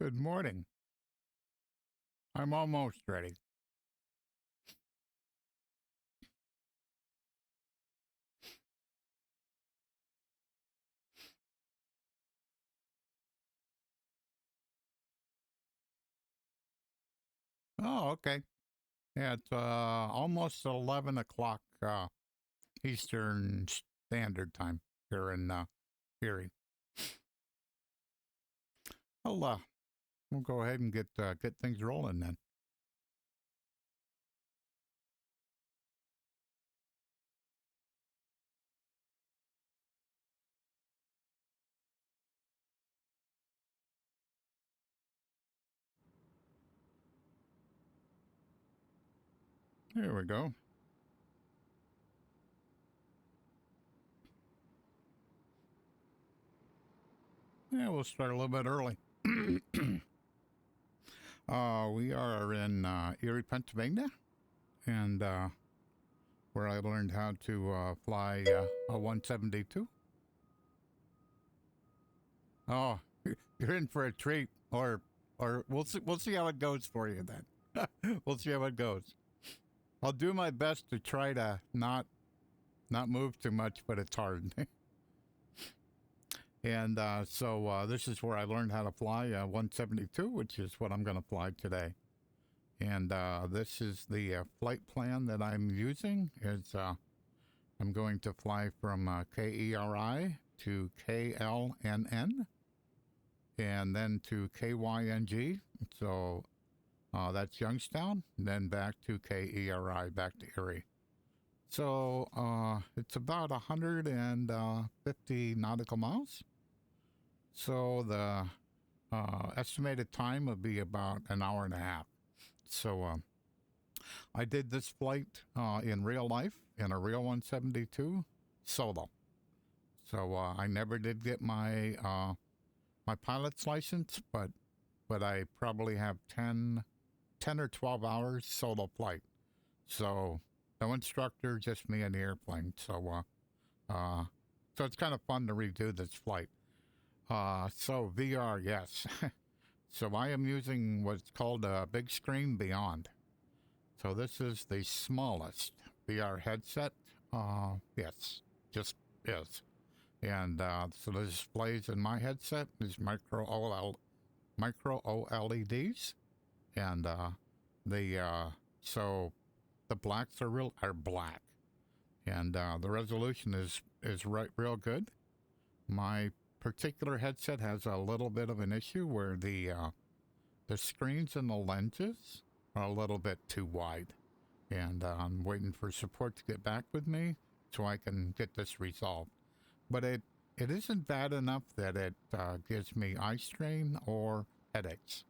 Good morning. I'm almost ready. Oh, okay. Yeah, it's almost 11 o'clock Eastern Standard Time here in KERI. We'll go ahead and get things rolling then. There we go. Yeah, we'll start a little bit early. We are in Erie, Pennsylvania, and where I learned how to fly a 172. Oh, you're in for a treat, or we'll see how it goes for you then. We'll see how it goes. I'll do my best to try to not move too much, but it's hard. And so this is where I learned how to fly 172, which is what I'm going to fly today. And this is the flight plan that I'm using. I'm going to fly from KERI to KLNN and then to KYNG. So that's Youngstown, and then back to KERI, back to Erie. So it's about 150 nautical miles. So the estimated time would be about an hour and a half. So I did this flight in real life in a real 172 solo. So I never did get my my pilot's license, but I probably have 10 or 12 hours solo flight. So no instructor, just me and the airplane. So so it's kind of fun to redo this flight. So VR, yes. So I am using what's called a Bigscreen Beyond. So this is the smallest VR headset. Yes, just is. And so the displays in my headset is micro OLEDs, and so the blacks are black, and the resolution is real good. My particular headset has a little bit of an issue where the screens and the lenses are a little bit too wide, and I'm waiting for support to get back with me so I can get this resolved. But it isn't bad enough that it gives me eye strain or headaches.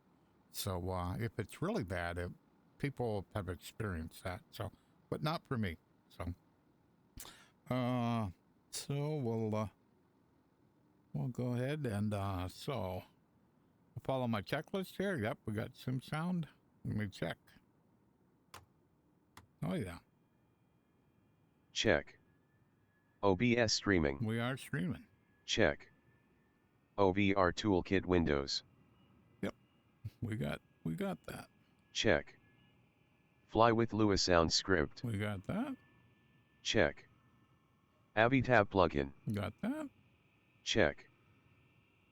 So if it's really bad, people have experienced that. So, but not for me. So we'll go ahead and so I'll follow my checklist here. Yep, we got some sound. Let me check. Oh yeah. Check. OBS streaming. We are streaming. Check. OVR toolkit Windows. Yep. We got that. Check. Fly with Lua sound script. We got that. Check. Avitab plugin. Got that. Check.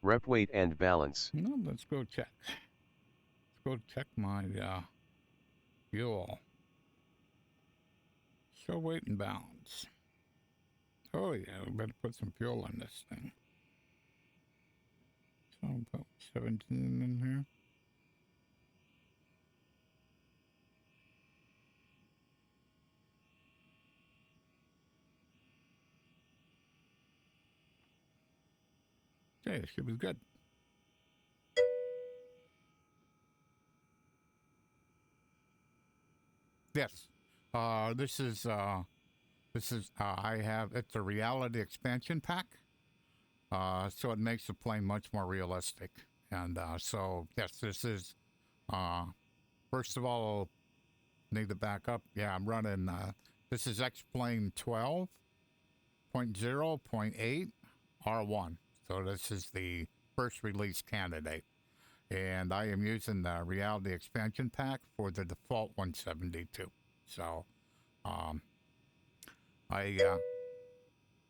Rep weight and balance. No, let's go check. Let's go check my fuel. Show weight and balance. Oh yeah, we better put some fuel in this thing. So I'll put 17 in here. Okay, she was good. Yes. This is I have, it's a reality expansion pack. So it makes the plane much more realistic. And so yes, this is first of all, need to back up. Yeah, I'm running this is X-Plane 12.0.8 R1. So this is the first release candidate. and I am using the Reality Expansion Pack for the default 172. So, um, I've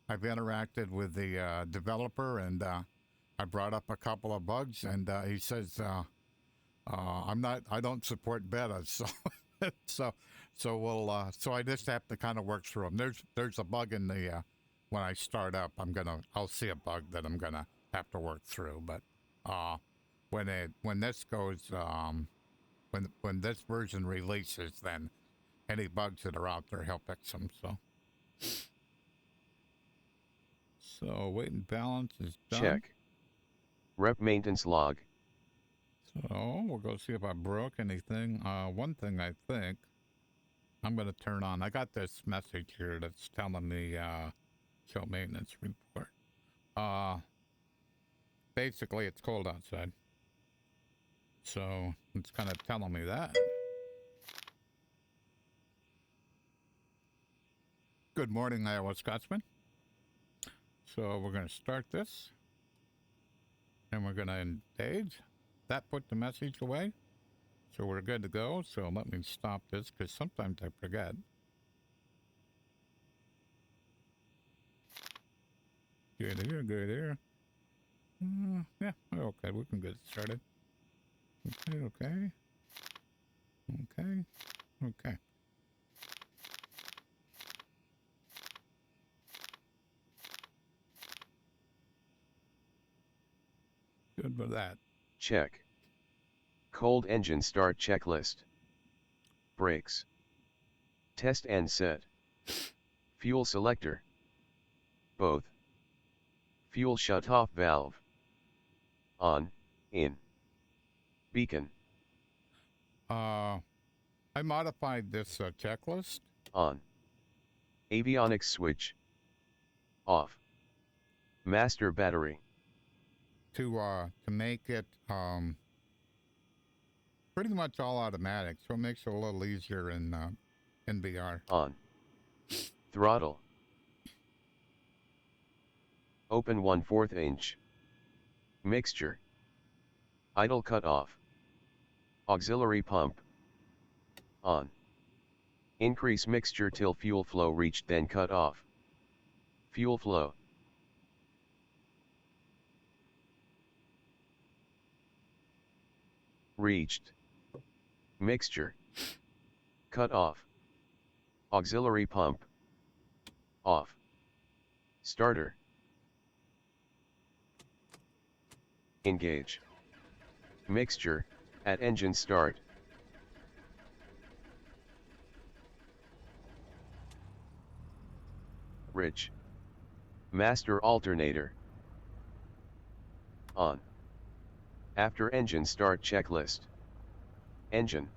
interacted with the developer, and I brought up a couple of bugs, and he says I don't support betas, so so I just have to kind of work through them. There's a bug in the when I start up, I'll see a bug that I'm gonna have to work through, but when this goes when this version releases, then any bugs that are out there, he'll fix them. So weight and balance is done. Check. Rep maintenance log. So we'll go see if I broke anything. One thing I think I'm going to turn on. I got this message here that's telling me show maintenance report. Basically, it's cold outside. So it's kind of telling me that. Good morning, Iowa Scotsman. So we're going to start this. And we're going to engage. That put the message away. So we're good to go. So let me stop this because sometimes I forget. Good here, good here. Yeah, okay, we can get started. Okay. Good with that. Check. Cold engine start checklist. Brakes. Test and set. Fuel selector. Both. Fuel shutoff valve. On, in. Beacon. I modified this checklist. On. Avionics switch. Off. Master battery. To make it pretty much all automatic, so it makes it a little easier in VR. On. Throttle. Open 1/4 inch. Mixture. Idle cut off. Auxiliary pump. On. Increase mixture till fuel flow reached, then cut off. Fuel flow. Reached. Mixture. Cut off. Auxiliary pump. Off. Starter. Engage. Mixture, at engine start. Rich. Master alternator. On. After engine start checklist. Engine.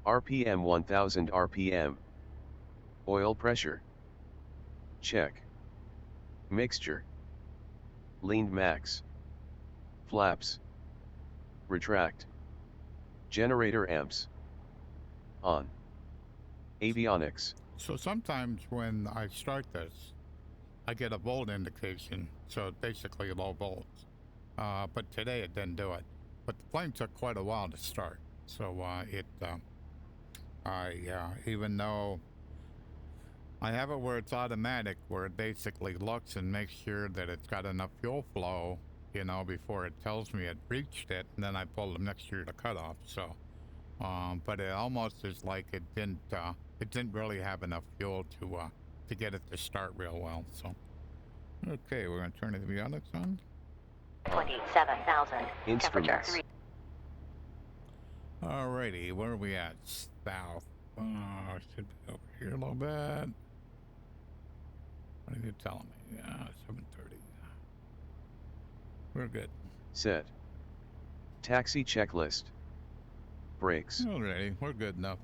RPM 1000 RPM. Oil pressure. Check. Mixture. Leaned max. Flaps. Retract. Generator amps. On. Avionics. So sometimes when I start this, I get a volt indication, so basically low volts. But today it didn't do it. But the plane took quite a while to start. So even though I have it where it's automatic, where it basically looks and makes sure that it's got enough fuel flow, you know, before it tells me it reached it, and then I pull the mixture to cut off. So, but it almost is like it didn't really have enough fuel to get it to start real well. So, okay, we're gonna turn the avionics on. 27,000. Instruments. Alrighty, where are we at? South. Should be over here a little bit. What are you telling me? Yeah, 7:30. We're good. Set. Taxi checklist. Brakes. Alrighty, we're good enough.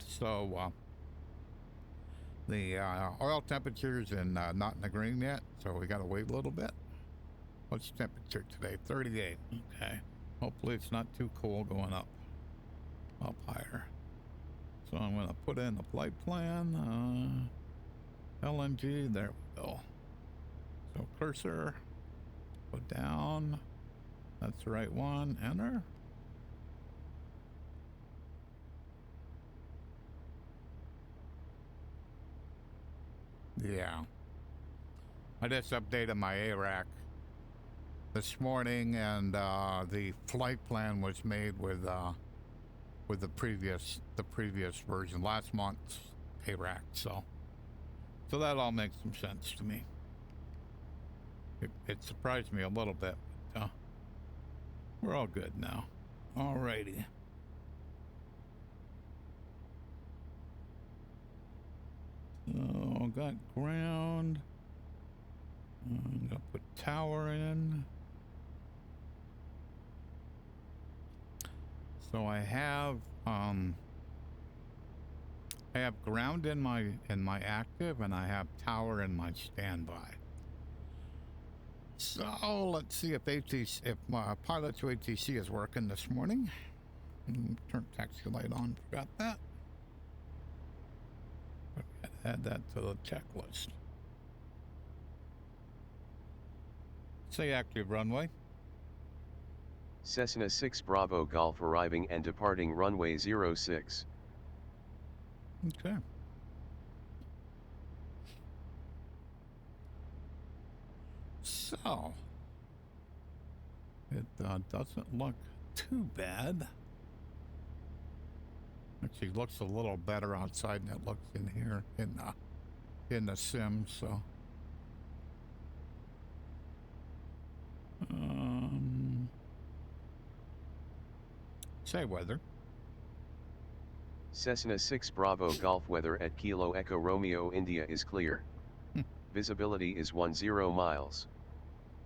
So, the oil temperature's not in the green yet, so we gotta wait a little bit. What's the temperature today? 38. Okay. Hopefully it's not too cold going up higher. So I'm gonna put in the flight plan. LNG, there we go. So cursor, Go down. That's the right one. Enter. Yeah. I just updated my ARAC this morning, and the flight plan was made with the previous version, last month's ARAC. So that all makes some sense to me. It surprised me a little bit, but we're all good now. Alrighty. So got ground. I'm gonna put tower in. So I have ground in my active, and I have tower in my standby. So let's see if my pilot to ATC is working this morning. Turn taxi light on. Forgot that. Add that to the checklist. Say active runway. Cessna 6 Bravo Golf arriving and departing runway 06. Okay. So it doesn't look too bad. Actually looks a little better outside than it looks in here in the sim, so say weather. Cessna 6 Bravo Golf weather at Kilo Echo Romeo India is clear. Visibility is 10 miles.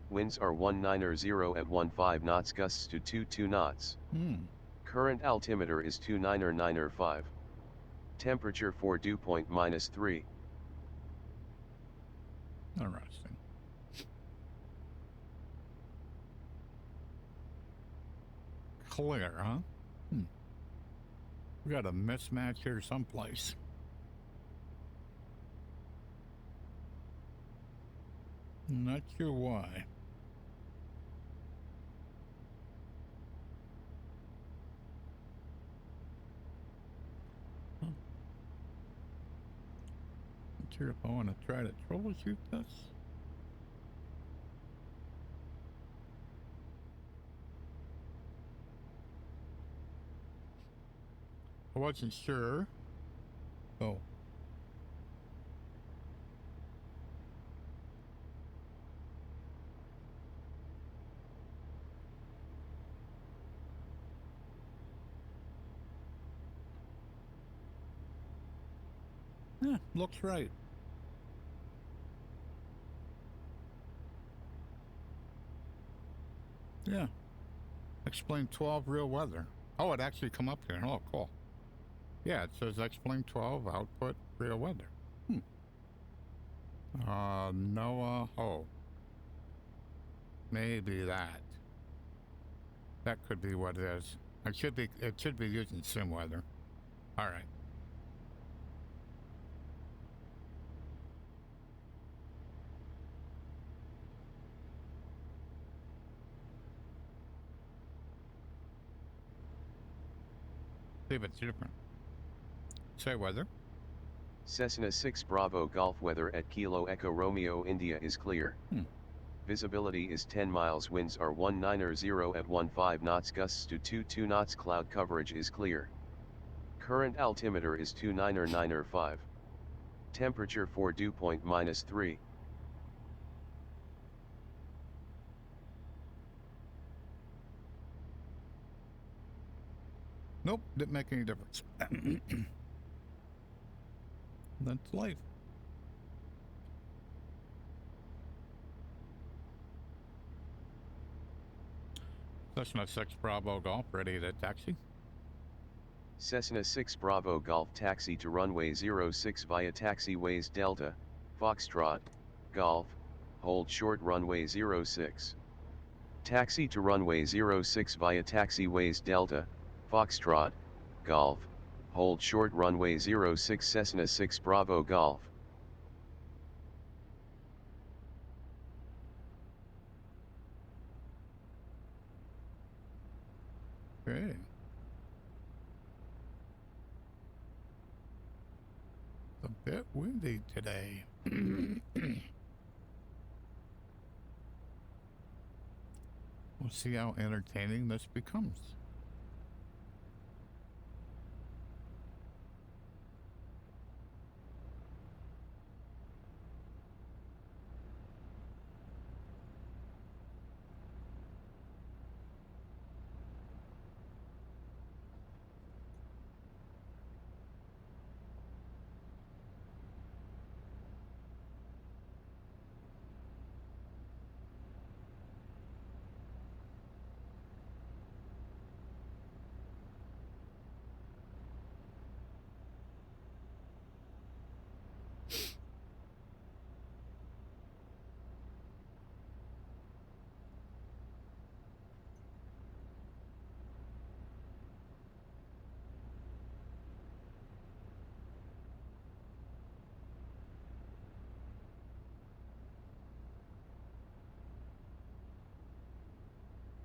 Winds are 190 at 15 knots, gusts to 22 knots. Current altimeter is 299.5. Temperature for dew point -3. Interesting. Clear, huh? We got a mismatch here someplace. Not sure why. Not sure if I want to try to troubleshoot this. I wasn't sure. Oh. Yeah, looks right. Yeah. Explain 12 real weather. Oh, it actually come up here. Oh, cool. Yeah, it says explain 12 output real weather. Noah. Oh. Maybe that. That could be what it is. It should be using sim weather. All right. See if it's different. Say weather. Cessna 6 Bravo Golf weather at Kilo Echo Romeo India is clear. Visibility is 10 miles. Winds are 190 at 15 knots, gusts to 22 knots. Cloud coverage is clear. Current altimeter is 299.5. Temperature for dew point -3. Nope, didn't make any difference. That's life. Cessna 6 Bravo Golf ready to taxi. Cessna 6 Bravo Golf taxi to runway 06 via taxiways Delta, Foxtrot, Golf, hold short runway 06. Taxi to runway 06 via taxiways Delta, Foxtrot, Golf, hold short runway 06 Cessna 6 Bravo Golf. Okay. A bit windy today. We'll see how entertaining this becomes.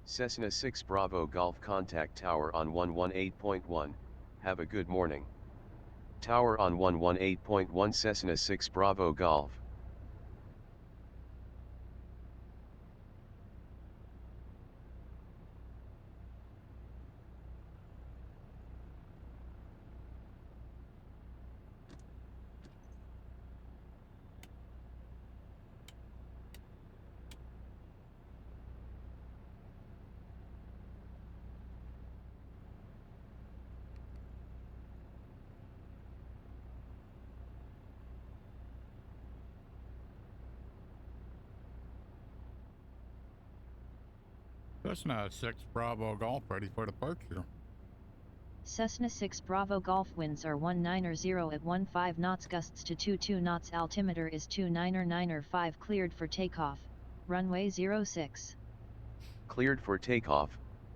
Cessna 6 Bravo Golf contact tower on 118.1, have a good morning. Tower on 118.1 Cessna 6 Bravo Golf. Cessna 6 Bravo Golf ready for departure. Cessna 6 Bravo Golf winds are 190 at 15 knots, gusts to 22 knots, altimeter is 299.5, cleared for takeoff, runway 06. Cleared for takeoff,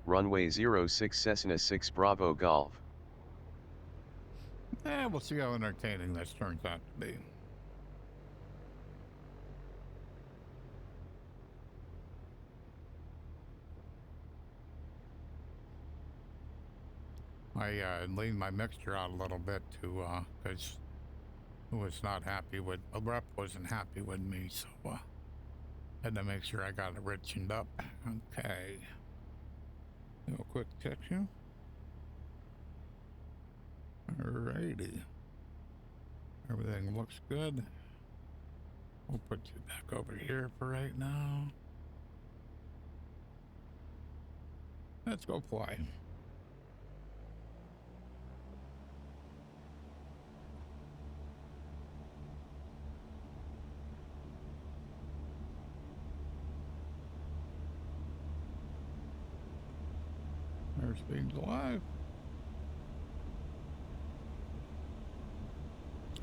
runway 06 Cessna 6 Bravo Golf. We'll see how entertaining this turns out to be. I leaned my mixture out a little bit to, because I was not happy with, a rep wasn't happy with me, so, had to make sure I got it richened up. Okay. Do a quick check here. Alrighty. Everything looks good. We'll put you back over here for right now. Let's go fly. Airspeed's alive.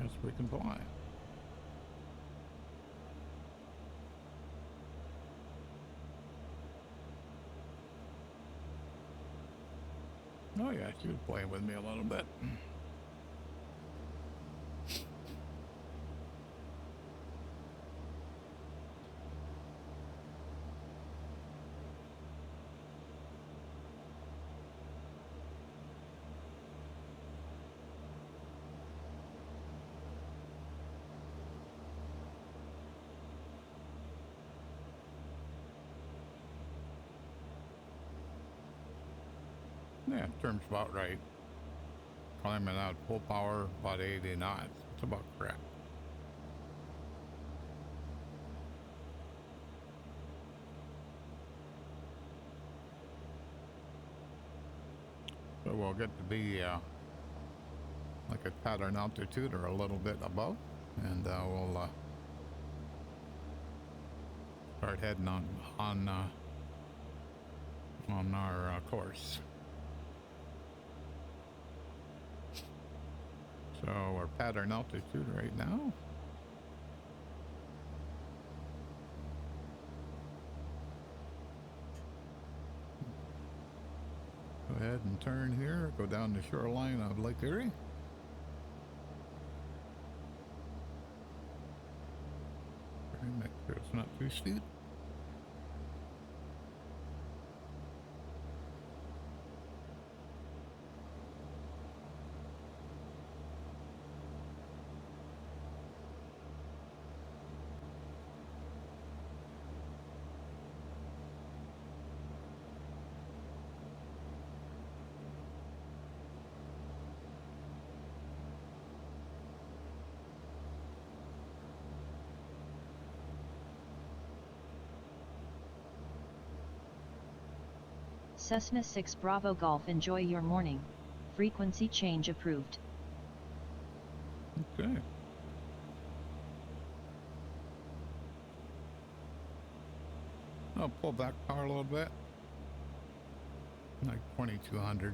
Yes, we can fly. Oh yeah, she was playing with me a little bit. Yeah, terms about right. Climbing out full power, about 80 knots. It's about correct. So we'll get to be like a pattern altitude or a little bit above, and we'll start heading on our course. So we're pattern altitude right now. Go ahead and turn here, go down the shoreline of Lake Erie. Make sure it's not too steep. Cessna 6 Bravo Golf, enjoy your morning. Frequency change approved. Okay. I'll pull back power a little bit. Like 2200.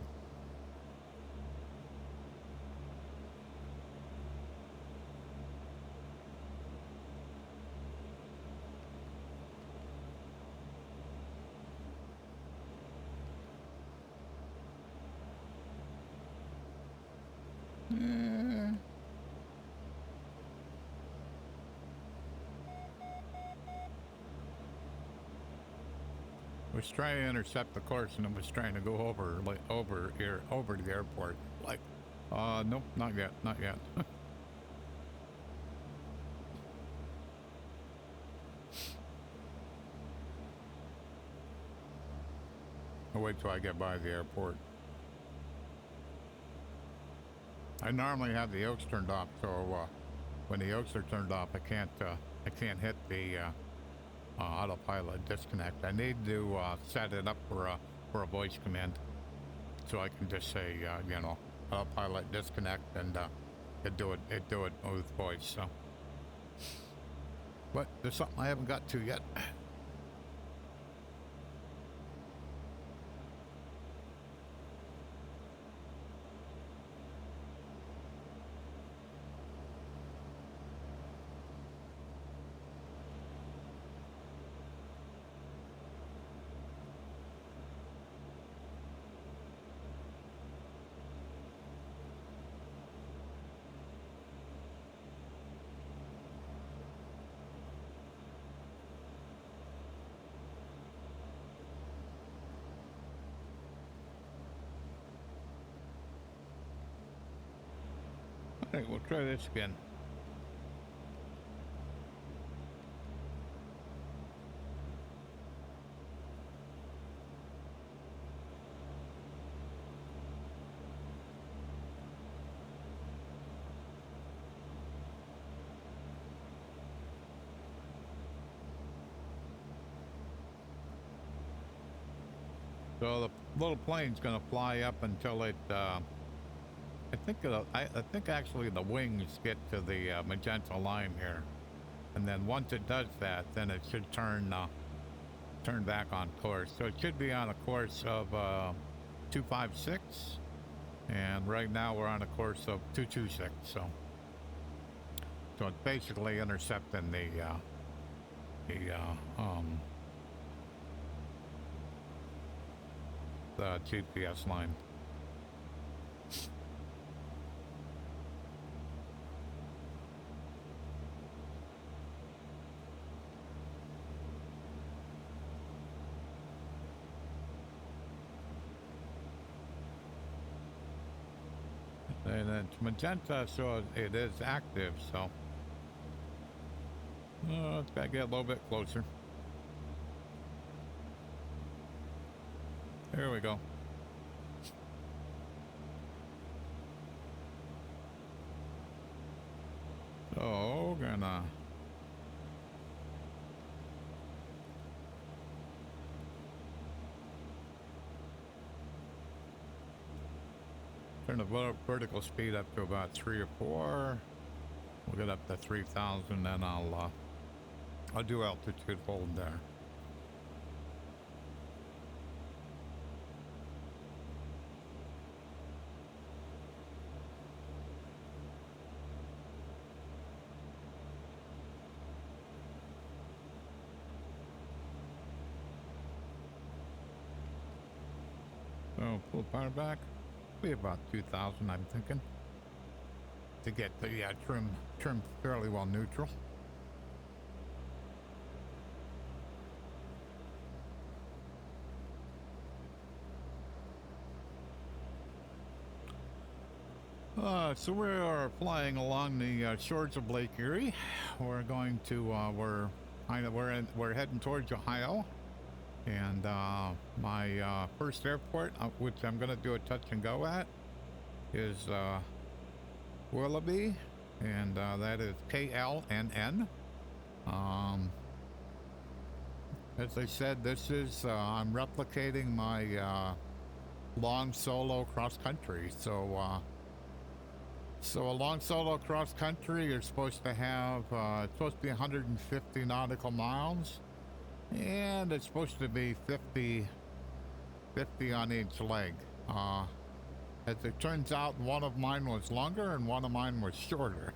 Was trying to intercept the course and it was trying to go over over to the airport. Like, nope, not yet, not yet. I'll wait till I get by the airport. I normally have the yokes turned off, so when the yokes are turned off, I can't hit the autopilot disconnect. I need to set it up for a voice command, so I can just say you know, autopilot disconnect, and it do it with voice. So, but there's something I haven't got to yet. All right, we'll try this again. So the little plane's gonna fly up until it, I think actually the wings get to the magenta line here, and then once it does that, then it should turn back on course. So it should be on a course of 256, and right now we're on a course of 226. So it's basically intercepting the GPS line. And it's magenta, so it is active, so it's gotta get a little bit closer. There we go. So gonna turn the vertical speed up to about 3 or 4. We'll get up to 3,000, then I'll do altitude hold there. So pull power back. Be about 2,000, I'm thinking, to get the trim fairly well neutral. So we are flying along the shores of Lake Erie. We're going to we're heading towards Ohio, and my first airport, which I'm going to do a touch and go at, is Willoughby, and that is KLNN. As I said, this is, I'm replicating my long solo cross country. So a long solo cross country, you're supposed to have, it's supposed to be 150 nautical miles, and it's supposed to be 50 on each leg. As it turns out, one of mine was longer and one of mine was shorter.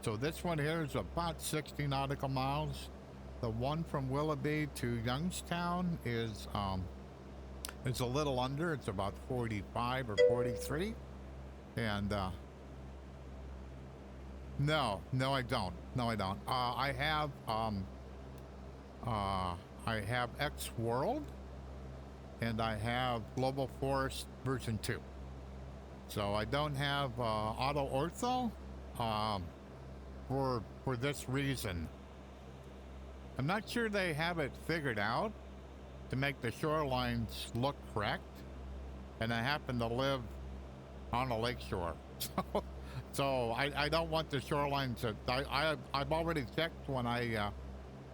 So this one here is about 60 nautical miles. The one from Willoughby to Youngstown is a little under. It's about 45 or 43. And no, I don't. No, I don't. I have X World, and I have Global Forest version 2. So I don't have Auto Ortho for this reason. I'm not sure they have it figured out to make the shorelines look correct, and I happen to live on a lakeshore. So I don't want the shorelines to, I've already checked when I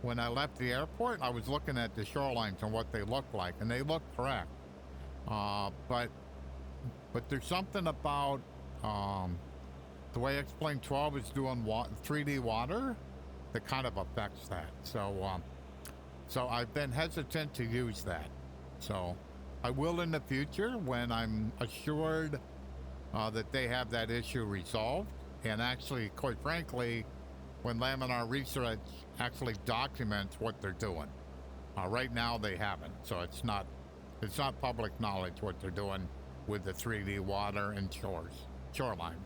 left the airport. I was looking at the shorelines and what they look like, and they look correct. But there's something about the way X-Plane 12 is doing 3D water that kind of affects that. So I've been hesitant to use that. So I will in the future when I'm assured that they have that issue resolved. And actually, quite frankly, when Laminar Research actually documents what they're doing. Right now they haven't, so it's not public knowledge what they're doing with the 3D water and shoreline.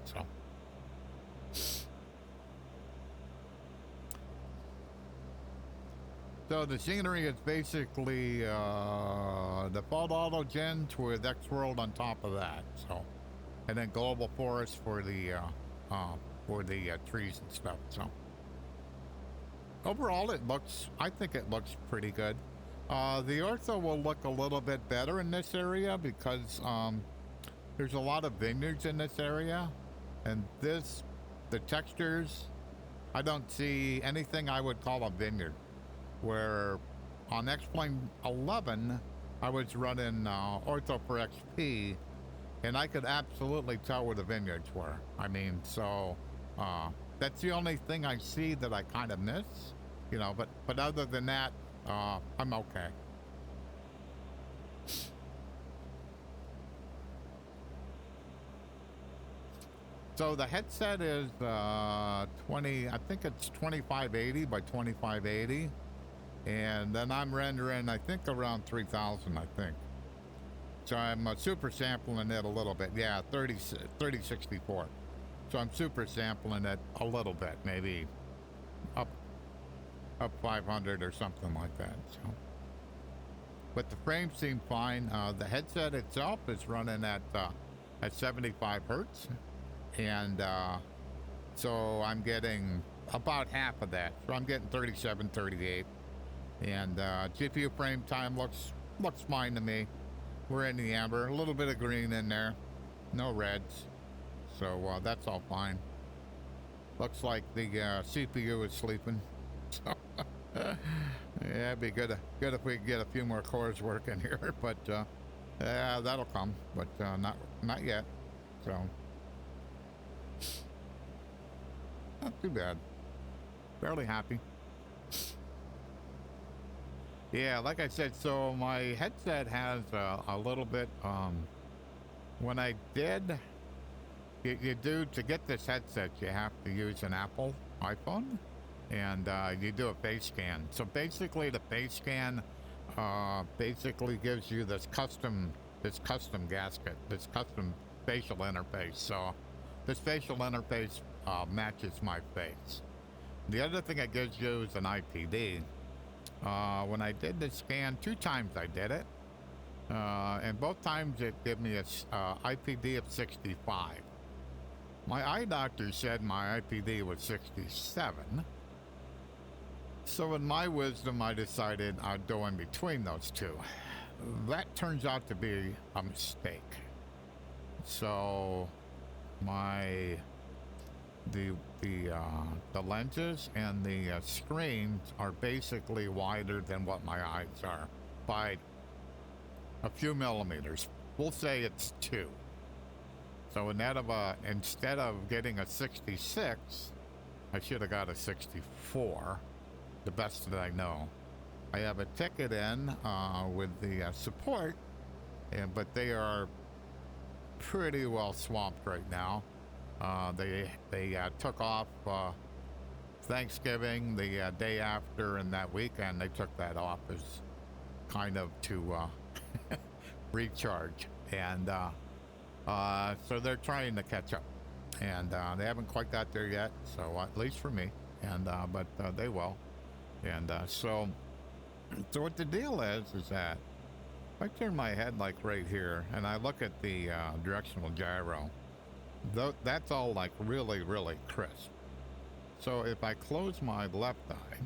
So the scenery is basically default auto gens with X World on top of that. So, and then global forest for the trees and stuff. So overall, I think it looks pretty good. The ortho will look a little bit better in this area because there's a lot of vineyards in this area, and the textures, I don't see anything I would call a vineyard. Where on X-Plane 11, I was running ortho for XP, and I could absolutely tell where the vineyards were. I mean, so that's the only thing I see that I kind of miss, you know. But other than that, I'm okay. So the headset is 20. I think it's 2580 by 2580. And then I'm rendering, I think, around 3000, I think. So I'm super sampling it a little bit. Yeah, 3064. So I'm super sampling it a little bit, maybe up 500 or something like that. So, but the frames seem fine. The headset itself is running at 75 hertz, and so I'm getting about half of that. So I'm getting 37, 38. And GPU frame time looks fine to me. We're in the amber, a little bit of green in there, no reds, so that's all fine. Looks like the CPU is sleeping. So yeah, it'd be good if we could get a few more cores working here, but yeah, that'll come, but not yet. So not too bad. Fairly happy. Yeah, like I said, so my headset has a little bit, when I did, you do, to get this headset, you have to use an Apple iPhone, and you do a face scan. So basically the face scan basically gives you this custom gasket, this custom facial interface. So this facial interface matches my face. The other thing it gives you is an IPD. When I did the scan, 2 times I did it, and both times it gave me a IPD of 65. My eye doctor said my IPD was 67. So in my wisdom, I decided I'd go in between those two. That turns out to be a mistake. So the the lenses and the screens are basically wider than what my eyes are by a few millimeters. We'll say it's 2. So instead of getting a 66, I should have got a 64, the best that I know. I have a ticket in with the support, but they are pretty well swamped right now. They took off Thanksgiving, the day after, and that weekend they took that off as kind of to recharge, and so they're trying to catch up, and they haven't quite got there yet. So at least for me, and but they will, and so what the deal is that if I turn my head like right here and I look at the directional gyro, that's all like really, really crisp. So if I close my left eye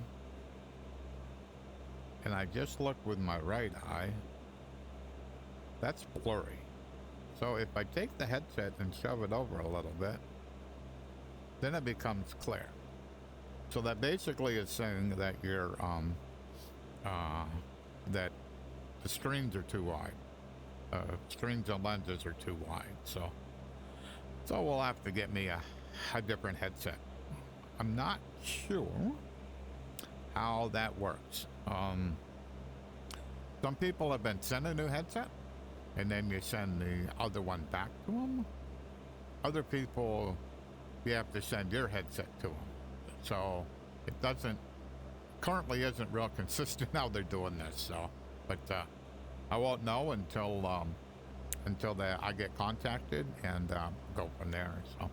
and I just look with my right eye, that's blurry. So if I take the headset and shove it over a little bit, then it becomes clear. So that basically is saying that your that the screens are too wide. Screens and lenses are too wide. So we'll have to get me a different headset. I'm not sure how that works. Some people have been sent a new headset, and then you send the other one back to them. Other people, you have to send your headset to them. So it currently isn't real consistent how they're doing this. So, but I won't know until I get contacted and go from there. So.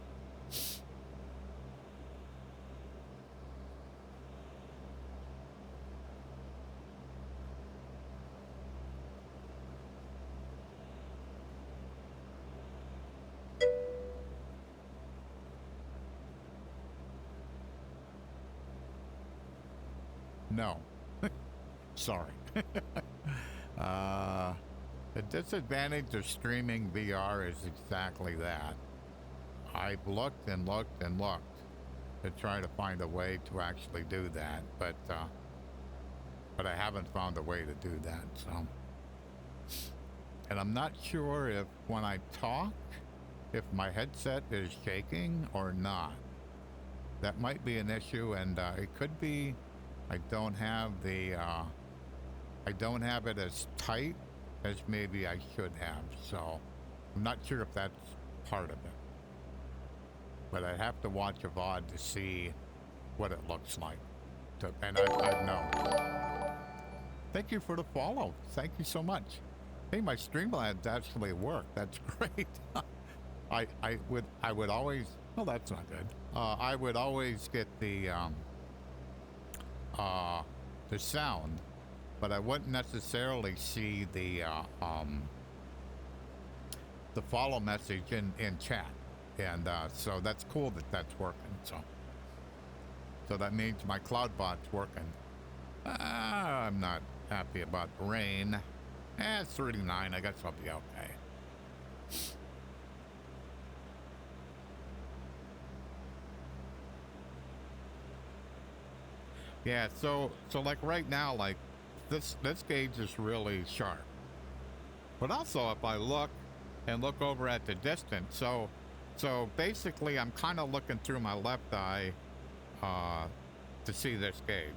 No. Sorry. The disadvantage of streaming VR is exactly that. I've looked and looked and looked to try to find a way to actually do that, but I haven't found a way to do that. So, and I'm not sure if when I talk, if my headset is shaking or not. That might be an issue, and it could be I don't have it as tight as maybe I should have. So I'm not sure if that's part of it. But I'd have to watch a VOD to see what it looks like. And I'd know. Thank you for the follow. Thank you so much. Hey, my Streamlabs actually worked. That's great. I would always. Well, that's not good. I would always get the sound, but I wouldn't necessarily see the follow message in chat, and so that's cool that that's working. So that means my CloudBot's working. I'm not happy about rain. It's 39. I guess I'll be okay. Yeah, so like right now, like this gauge is really sharp. But also if I look over at the distance, so basically I'm kind of looking through my left eye to see this gauge.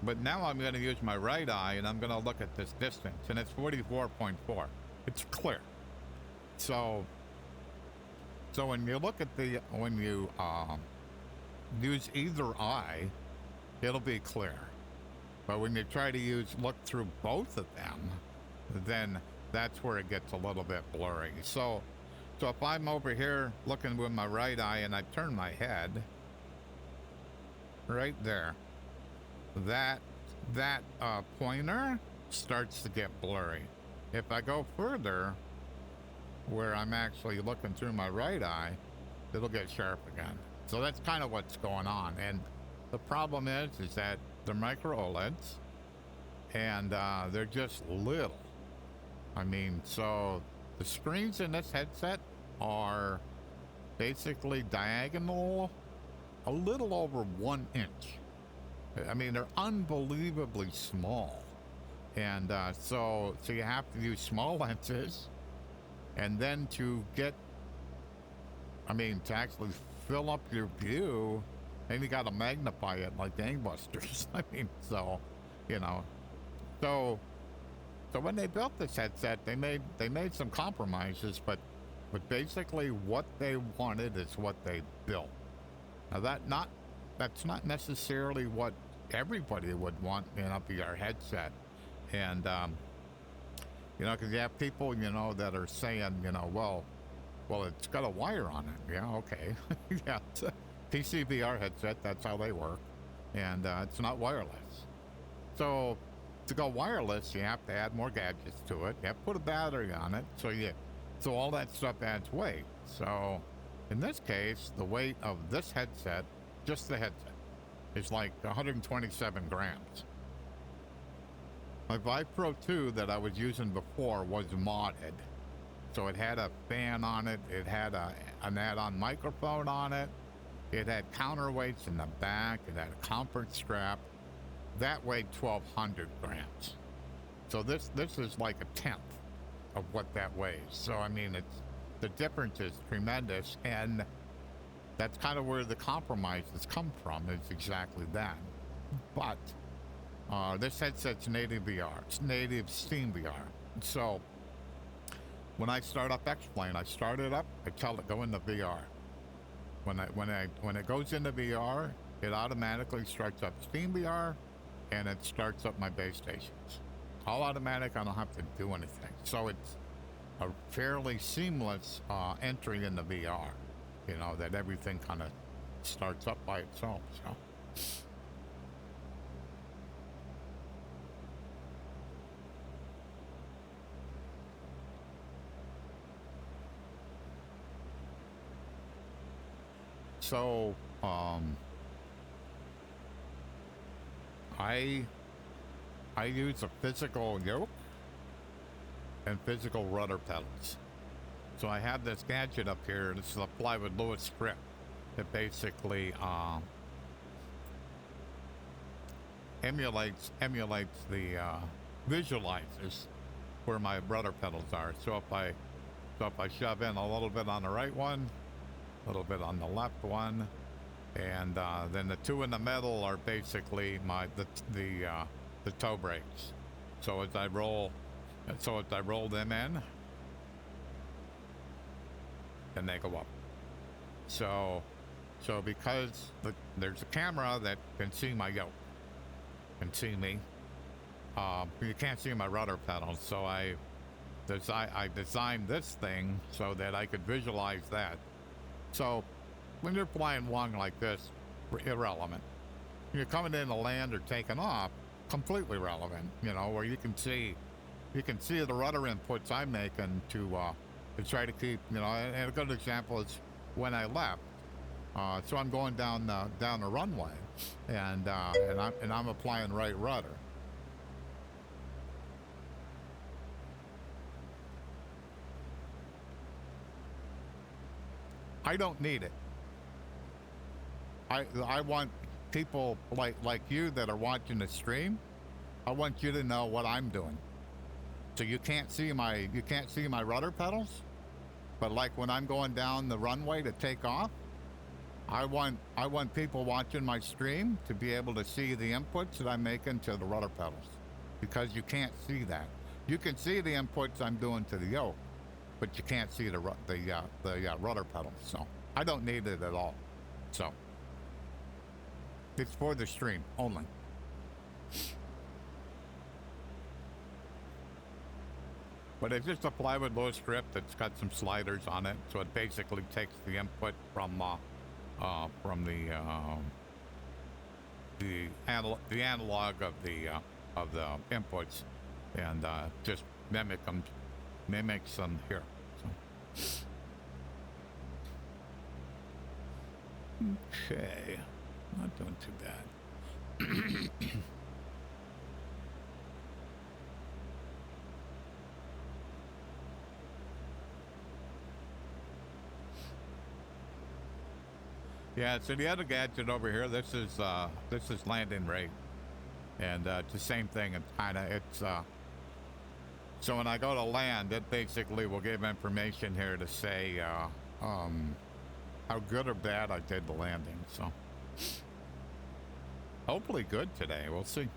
But now I'm going to use my right eye and I'm going to look at this distance, and it's 44.4. It's clear. So when you look at when you use either eye, it'll be clear. But when you try to look through both of them, then that's where it gets a little bit blurry. So if I'm over here looking with my right eye and I turn my head right there, that pointer starts to get blurry. If I go further, where I'm actually looking through my right eye, it'll get sharp again. So that's kind of what's going on. And the problem is that they're micro OLEDs, and they're just little. I mean, so the screens in this headset are basically diagonal a little over 1 inch. I mean, they're unbelievably small. And so you have to use small lenses, and then to get, I mean, to actually fill up your view, and you got to magnify it like gangbusters. I mean, so, you know, so when they built this headset, they made some compromises, but basically what they wanted is what they built. Now that's not necessarily what everybody would want in a VR headset. And, you know, because you have people, you know, that are saying, you know, well, it's got a wire on it. Yeah, okay. Yeah, it's a PC VR headset. That's how they work. And it's not wireless. So to go wireless, you have to add more gadgets to it. You have to put a battery on it. So all that stuff adds weight. So in this case, the weight of this headset, just the headset, is like 127 grams. My Vive Pro 2 that I was using before was modded. So it had a fan on it, it had an add-on microphone on it, it had counterweights in the back, it had a comfort strap. That weighed 1,200 grams. So this is like a tenth of what that weighs. So I mean, the difference is tremendous, and that's kind of where the compromises come from, is exactly that. But this headset's native VR. It's native Steam VR. So when I start up X-Plane, I start it up, I tell it go into VR. When it goes into VR, it automatically starts up Steam VR, and it starts up my base stations. All automatic, I don't have to do anything. So it's a fairly seamless entry into VR. You know, that everything kind of starts up by itself. So I use a physical yoke and physical rudder pedals. So I have this gadget up here. This is a plywood Lewis strip that basically emulates the visualizes where my rudder pedals are. So if I shove in a little bit on the right one, a little bit on the left one, and then the two in the middle are basically the toe brakes. So as I roll them in, and they go up. So because there's a camera that can see my yoke, can see me. You can't see my rudder pedals, so I designed this thing so that I could visualize that. So when you're flying along like this, irrelevant. When you're coming in to land or taking off, completely relevant. You know, where you can see the rudder inputs I'm making to try to keep, you know, and a good example is when I left. So I'm going down the runway, and I'm applying right rudder. I don't need it. I want people like you that are watching the stream. I want you to know what I'm doing. So you can't see my rudder pedals, but like when I'm going down the runway to take off, I want people watching my stream to be able to see the inputs that I'm making to the rudder pedals, because you can't see that. You can see the inputs I'm doing to the yoke, but you can't see the rudder pedals. So I don't need it at all. So it's for the stream only. But it's just a plywood Lewis strip that's got some sliders on it, so it basically takes the input from the analog of the inputs, and just mimics them here. So. Okay, not doing too bad. Yeah, so the other gadget over here, this is landing rate. And it's the same thing. So when I go to land, it basically will give information here to say how good or bad I did the landing. So hopefully good today. We'll see.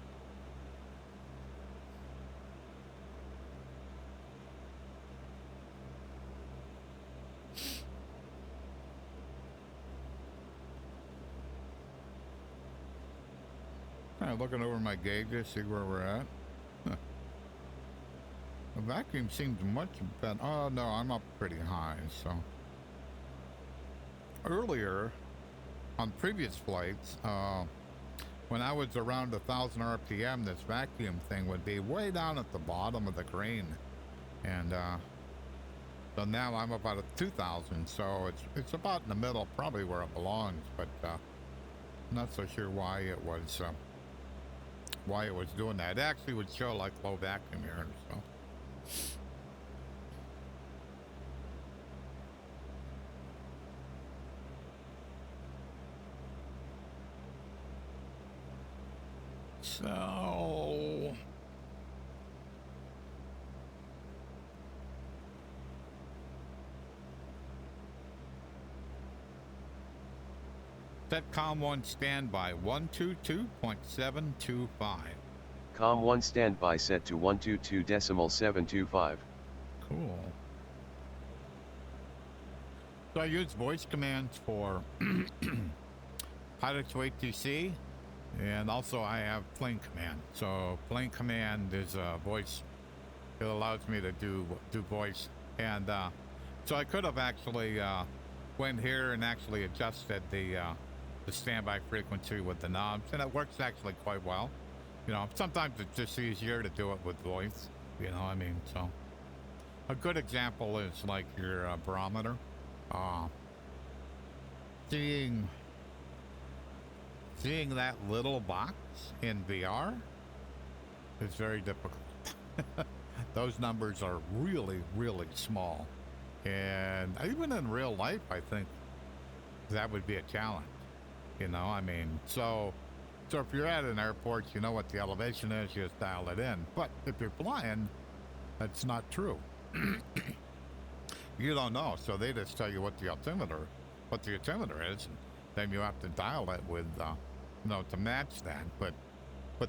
Kind of looking over my gauges, see where we're at. Huh. The vacuum seems much better. Oh no, I'm up pretty high. So earlier on previous flights, when I was around 1,000 RPM, this vacuum thing would be way down at the bottom of the green, and so now I'm about at 2,000. So it's about in the middle, probably where it belongs. But not so sure why it was doing that. It actually would show like low vacuum here. So. So set COM1 standby 122.725. COM1 standby set to 122.725. Cool. So I use voice commands for pilot to ATC, and also I have plane command. So plane command is voice. It allows me to do voice, and so I could have actually went here and actually adjusted the standby frequency with the knobs, and it works actually quite well. You know, sometimes it's just easier to do it with voice. You know, I mean, so a good example is like your barometer. Seeing that little box in VR is very difficult. Those numbers are really, really small, and even in real life, I think that would be a challenge. You know, I mean, so if you're at an airport, you know what the elevation is, you just dial it in. But if you're flying, that's not true. You don't know, so they just tell you what the altimeter is, and then you have to dial it with, you know, to match that. But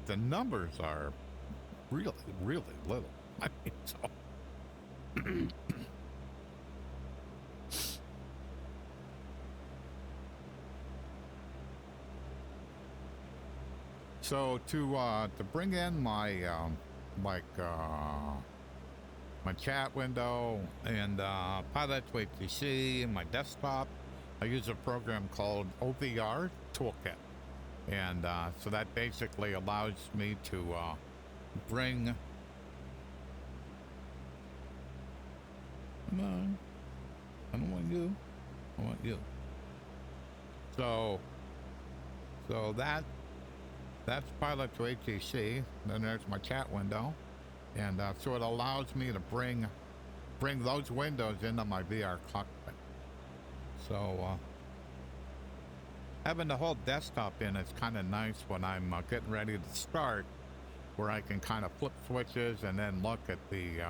the numbers are really, really little. I mean, so. So to bring in my my chat window and pilot to ATC and my desktop, I use a program called OVR Toolkit, and so that basically allows me to bring. Come on, I don't want you. I want you. So that's pilot to ATC. Then there's my chat window, and so it allows me to bring those windows into my VR cockpit. So having the whole desktop in is kind of nice when I'm getting ready to start, where I can kind of flip switches and then look at the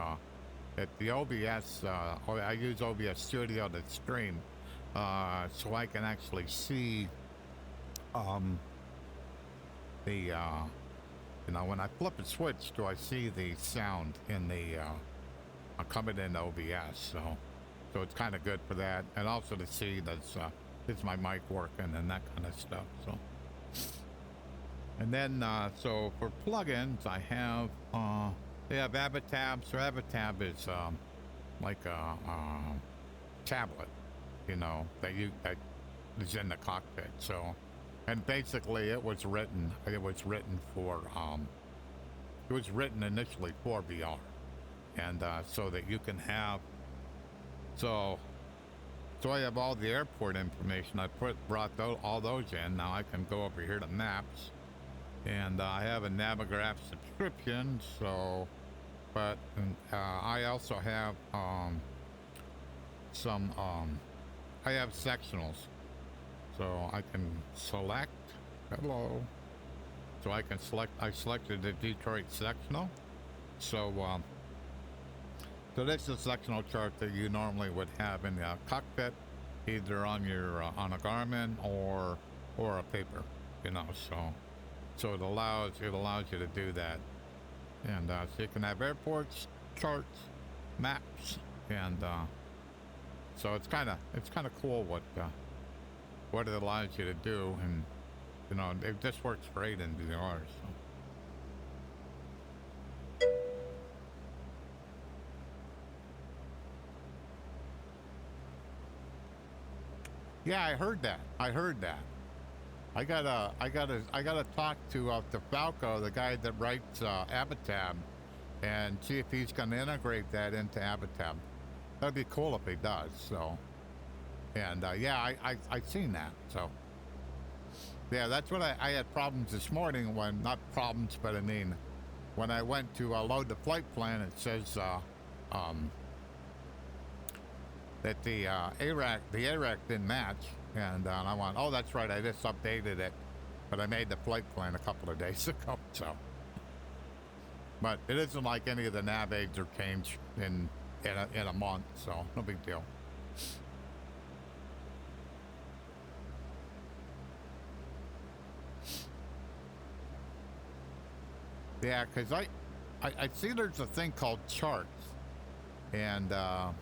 OBS. I use OBS Studio to stream, so I can actually see you know, when I flip a switch, do I see the sound in the coming in OBS? So it's kind of good for that, and also to see that's is my mic working and that kind of stuff. So, and then so for plugins, I have they have Avatab. So Avatab is like a tablet, you know, that is in the cockpit. So. And basically, it was written initially for VR, and so that you can have. So I have all the airport information. I brought all those in. Now I can go over here to Maps, and I have a Navigraph subscription. So, but I also have some. I have sectionals. So I can select, hello. So I can select, I selected the Detroit sectional. So, so this is a sectional chart that you normally would have in the cockpit, either on your, on a Garmin or a paper, you know, so it allows you to do that. And, so you can have airports, charts, maps, and, so it's kind of cool what it allows you to do, and you know this works great in VR. So. Yeah, I heard that. I gotta talk to Falco, the guy that writes Abatab, and see if he's gonna integrate that into Abatab. That'd be cool if he does. So, and yeah, I seen that. So, yeah, that's what I had problems this morning when, not problems, but I mean, when I went to load the flight plan, it says that the ARAC didn't match, and I went, oh, that's right, I just updated it, but I made the flight plan a couple of days ago. So, but it isn't like any of the nav aids are changed in a month, so no big deal. Yeah, because I see there's a thing called charts, and I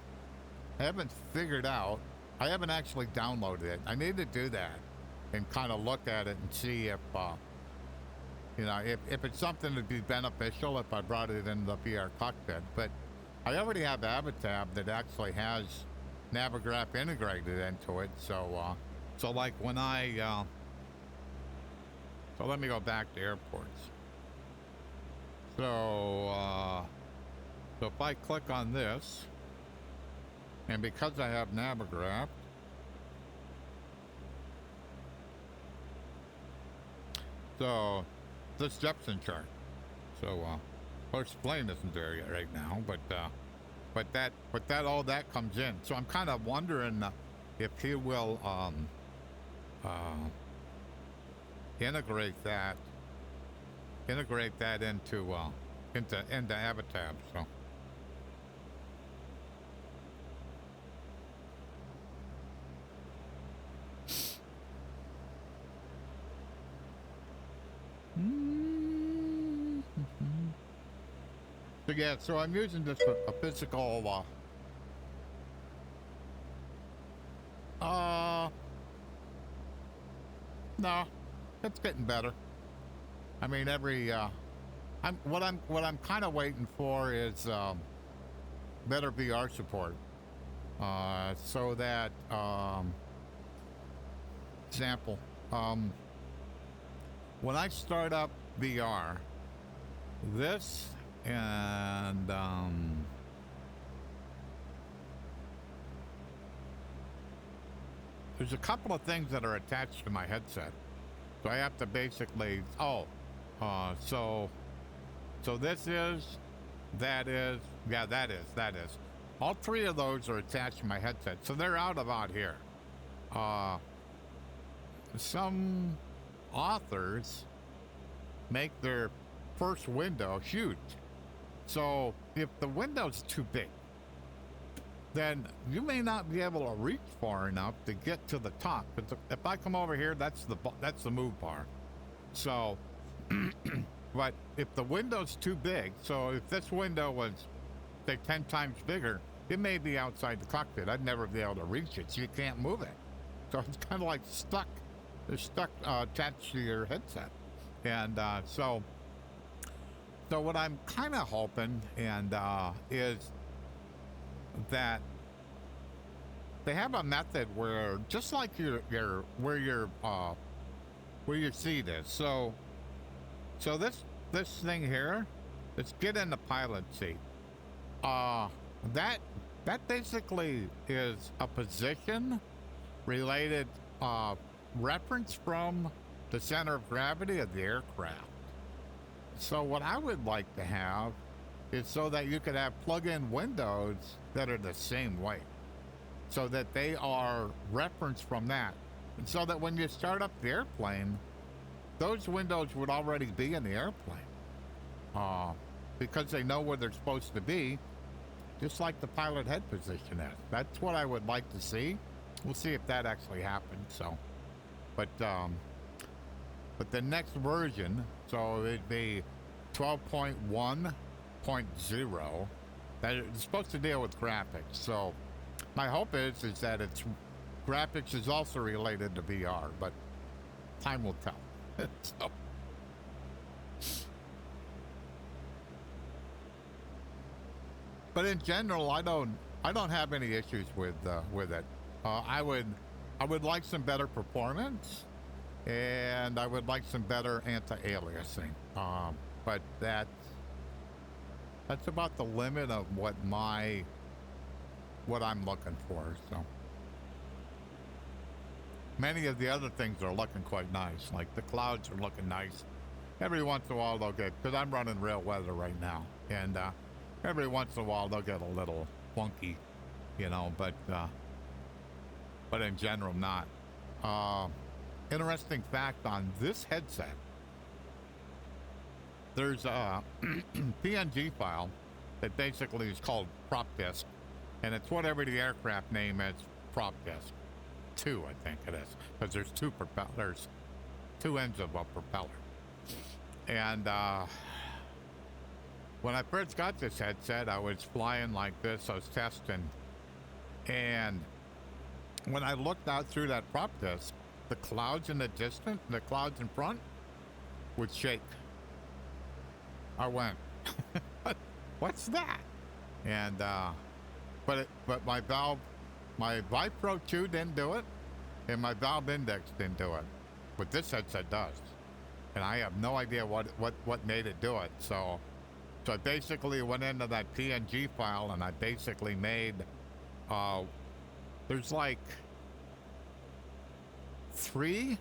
haven't figured out, I haven't actually downloaded it. I need to do that and kind of look at it and see if you know, if it's something that'd be beneficial if I brought it in the VR cockpit. But I already have Abatab that actually has Navigraph integrated into it. So, so like when I, so let me go back to airports. So, so if I click on this, and because I have Navigraph, so this Jepson chart. So, of course, the plane isn't there yet right now, but that all that comes in. So I'm kind of wondering if he will integrate that into Abatab. So. So yeah, so I'm using this for a physical, no, it's getting better. I mean, what I'm kind of waiting for is, better VR support, so that, example, when I start up VR, this and there's a couple of things that are attached to my headset, so I have to basically so this is, that is, yeah, that is all three of those are attached to my headset, so they're out about here. Some authors make their first window huge. So if the window's too big, then you may not be able to reach far enough to get to the top. But if I come over here, that's the move bar. So, but if the window's too big, so if this window was, say, 10 times bigger, it may be outside the cockpit. I'd never be able to reach it, so you can't move it. So it's kind of like stuck. They're stuck attached to your headset. And so what I'm kind of hoping is that they have a method where, just like where your seat is. So this thing here, let's get in the pilot seat. That basically is a position related reference from the center of gravity of the aircraft. So what I would like to have is so that you could have plug-in windows that are the same way, so that they are referenced from that. And so that when you start up the airplane, those windows would already be in the airplane. Because they know where they're supposed to be, just like the pilot head position is. That's what I would like to see. We'll see if that actually happens. So, but the next version, so it'd be 12.1.0, that it's supposed to deal with graphics. So my hope is that its graphics is also related to VR, but time will tell. So. But in general, I don't have any issues with it. I would like some better performance, and I would like some better anti-aliasing. But that's about the limit of what I'm looking for. So many of the other things are looking quite nice. Like the clouds are looking nice. Every once in a while they'll get, because I'm running real weather right now, and every once in a while they'll get a little funky, but in general not. Interesting fact on this headset, there's a PNG file that basically is called prop disk, and it's whatever the aircraft name is, prop disk 2, I think it is, because there's two ends of a propeller. And when I first got this headset, I was flying like this. I was testing. And when I looked out through that prop disk, the clouds in the distance, the clouds in front, would shake. I went, what's that? And, but my Vipro 2 didn't do it, and my Valve Index didn't do it. But this headset does. And I have no idea what made it do it. So I basically went into that PNG file, and I basically made, there's like 3,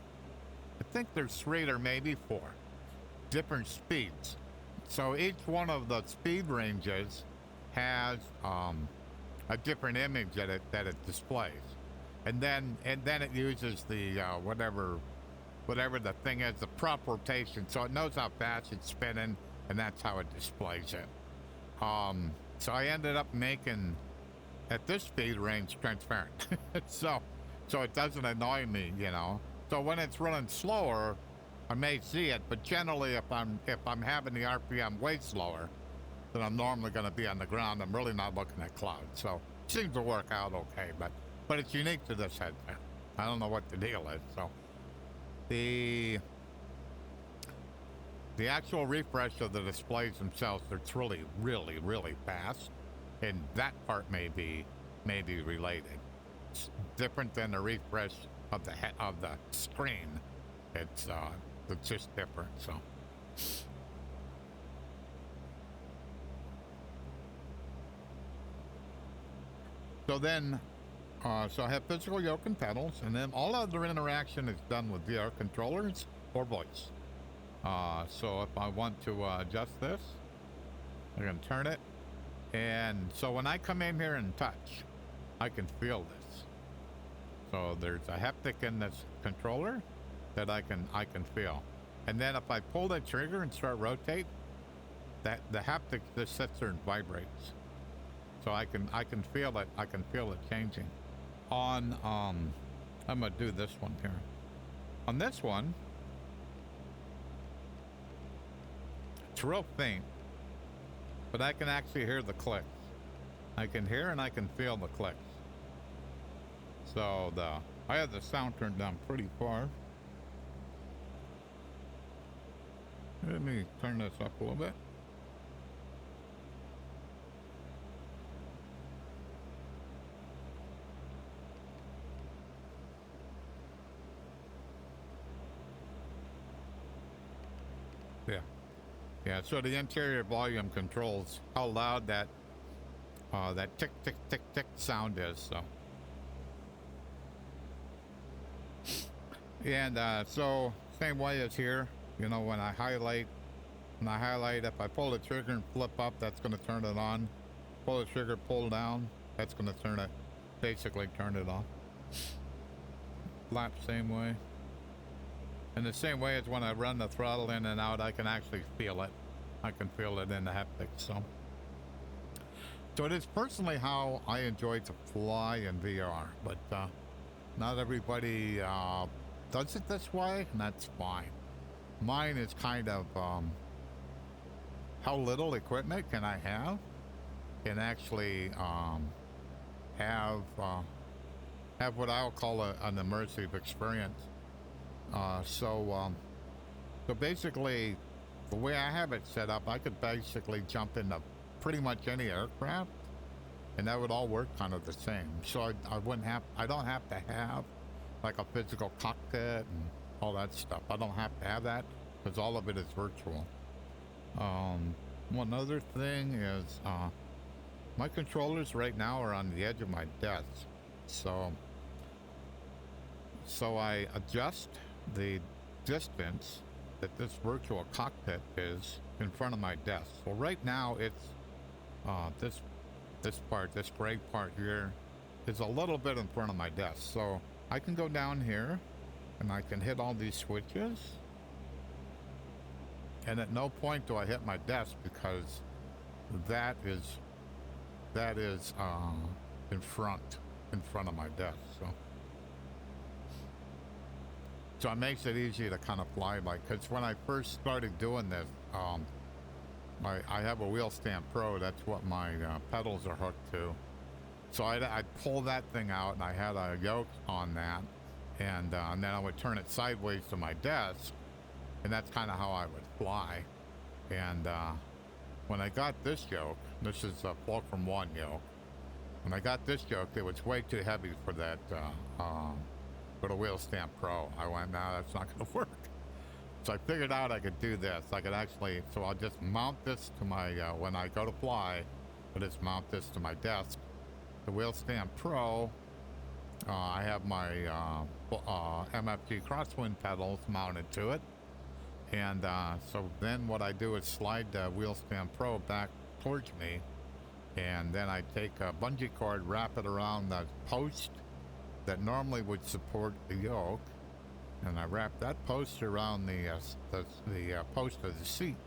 I think there's 3 or maybe 4 different speeds. So each one of the speed ranges has a different image that it displays. And then it uses the, whatever the thing is, the prop rotation, so it knows how fast it's spinning, and that's how it displays it. So I ended up making, at this speed range, transparent. so it doesn't annoy me, So when it's running slower, I may see it, but generally if I'm having the RPM way slower than I'm normally going to be on the ground, I'm really not looking at clouds. So it seems to work out okay, but it's unique to this headset. I don't know what the deal is, so. The actual refresh of the displays themselves, it's really, really, really fast, and that part may be related. It's different than the refresh of the screen. It's just different. So then. So I have physical yoke and pedals, and then all other interaction is done with VR controllers or voice. So if I want to adjust this, I'm going to turn it. And so when I come in here and touch, I can feel this. So there's a haptic in this controller that I can feel. And then if I pull the trigger and start rotate, that the haptic just sits there and vibrates. So I can feel it. I can feel it changing. On I'm gonna do this one here. On this one, it's real faint, but I can actually hear the clicks. I can hear and I can feel the clicks. So I have the sound turned down pretty far. Let me turn this up a little bit. Yeah, so the interior volume controls how loud that tick, tick, tick, tick sound is, so. And so, same way as here, when I highlight, if I pull the trigger and flip up, that's going to turn it on. Pull the trigger, pull down, that's going to basically turn it off. flap same way. In the same way as when I run the throttle in and out, I can actually feel it. I can feel it in the haptics. So it is personally how I enjoy to fly in VR, but not everybody does it this way, and that's fine. Mine is kind of how little equipment can I have and actually have what I'll call an immersive experience. So basically, the way I have it set up, I could basically jump into pretty much any aircraft, and that would all work kind of the same. So I don't have to have like a physical cockpit and all that stuff. I don't have to have that because all of it is virtual. One other thing is my controllers right now are on the edge of my desk, so I adjust the distance that this virtual cockpit is in front of my desk. So right now it's this gray part here is a little bit in front of my desk. So I can go down here and I can hit all these switches, and at no point do I hit my desk because that is in front of my desk. So it makes it easy to kind of fly by, because when I first started doing this, I have a Wheel Stand Pro. That's what my pedals are hooked to. So I'd pull that thing out, and I had a yoke on that, and then I would turn it sideways to my desk, and that's kind of how I would fly. And when I got this yoke, this is a Fulcrum 1 yoke. When I got this yoke, it was way too heavy for that for the Wheel Stand Pro. I went, nah, that's not going to work. So I figured out I could do this. I could actually, so I'll just mount this to my, when I go to fly, I'll just mount this to my desk. The Wheel Stand Pro, I have my MFG crosswind pedals mounted to it. And so then what I do is slide the Wheel Stand Pro back towards me, and then I take a bungee cord, wrap it around the post that normally would support the yoke, and I wrap that post around the post of the seat,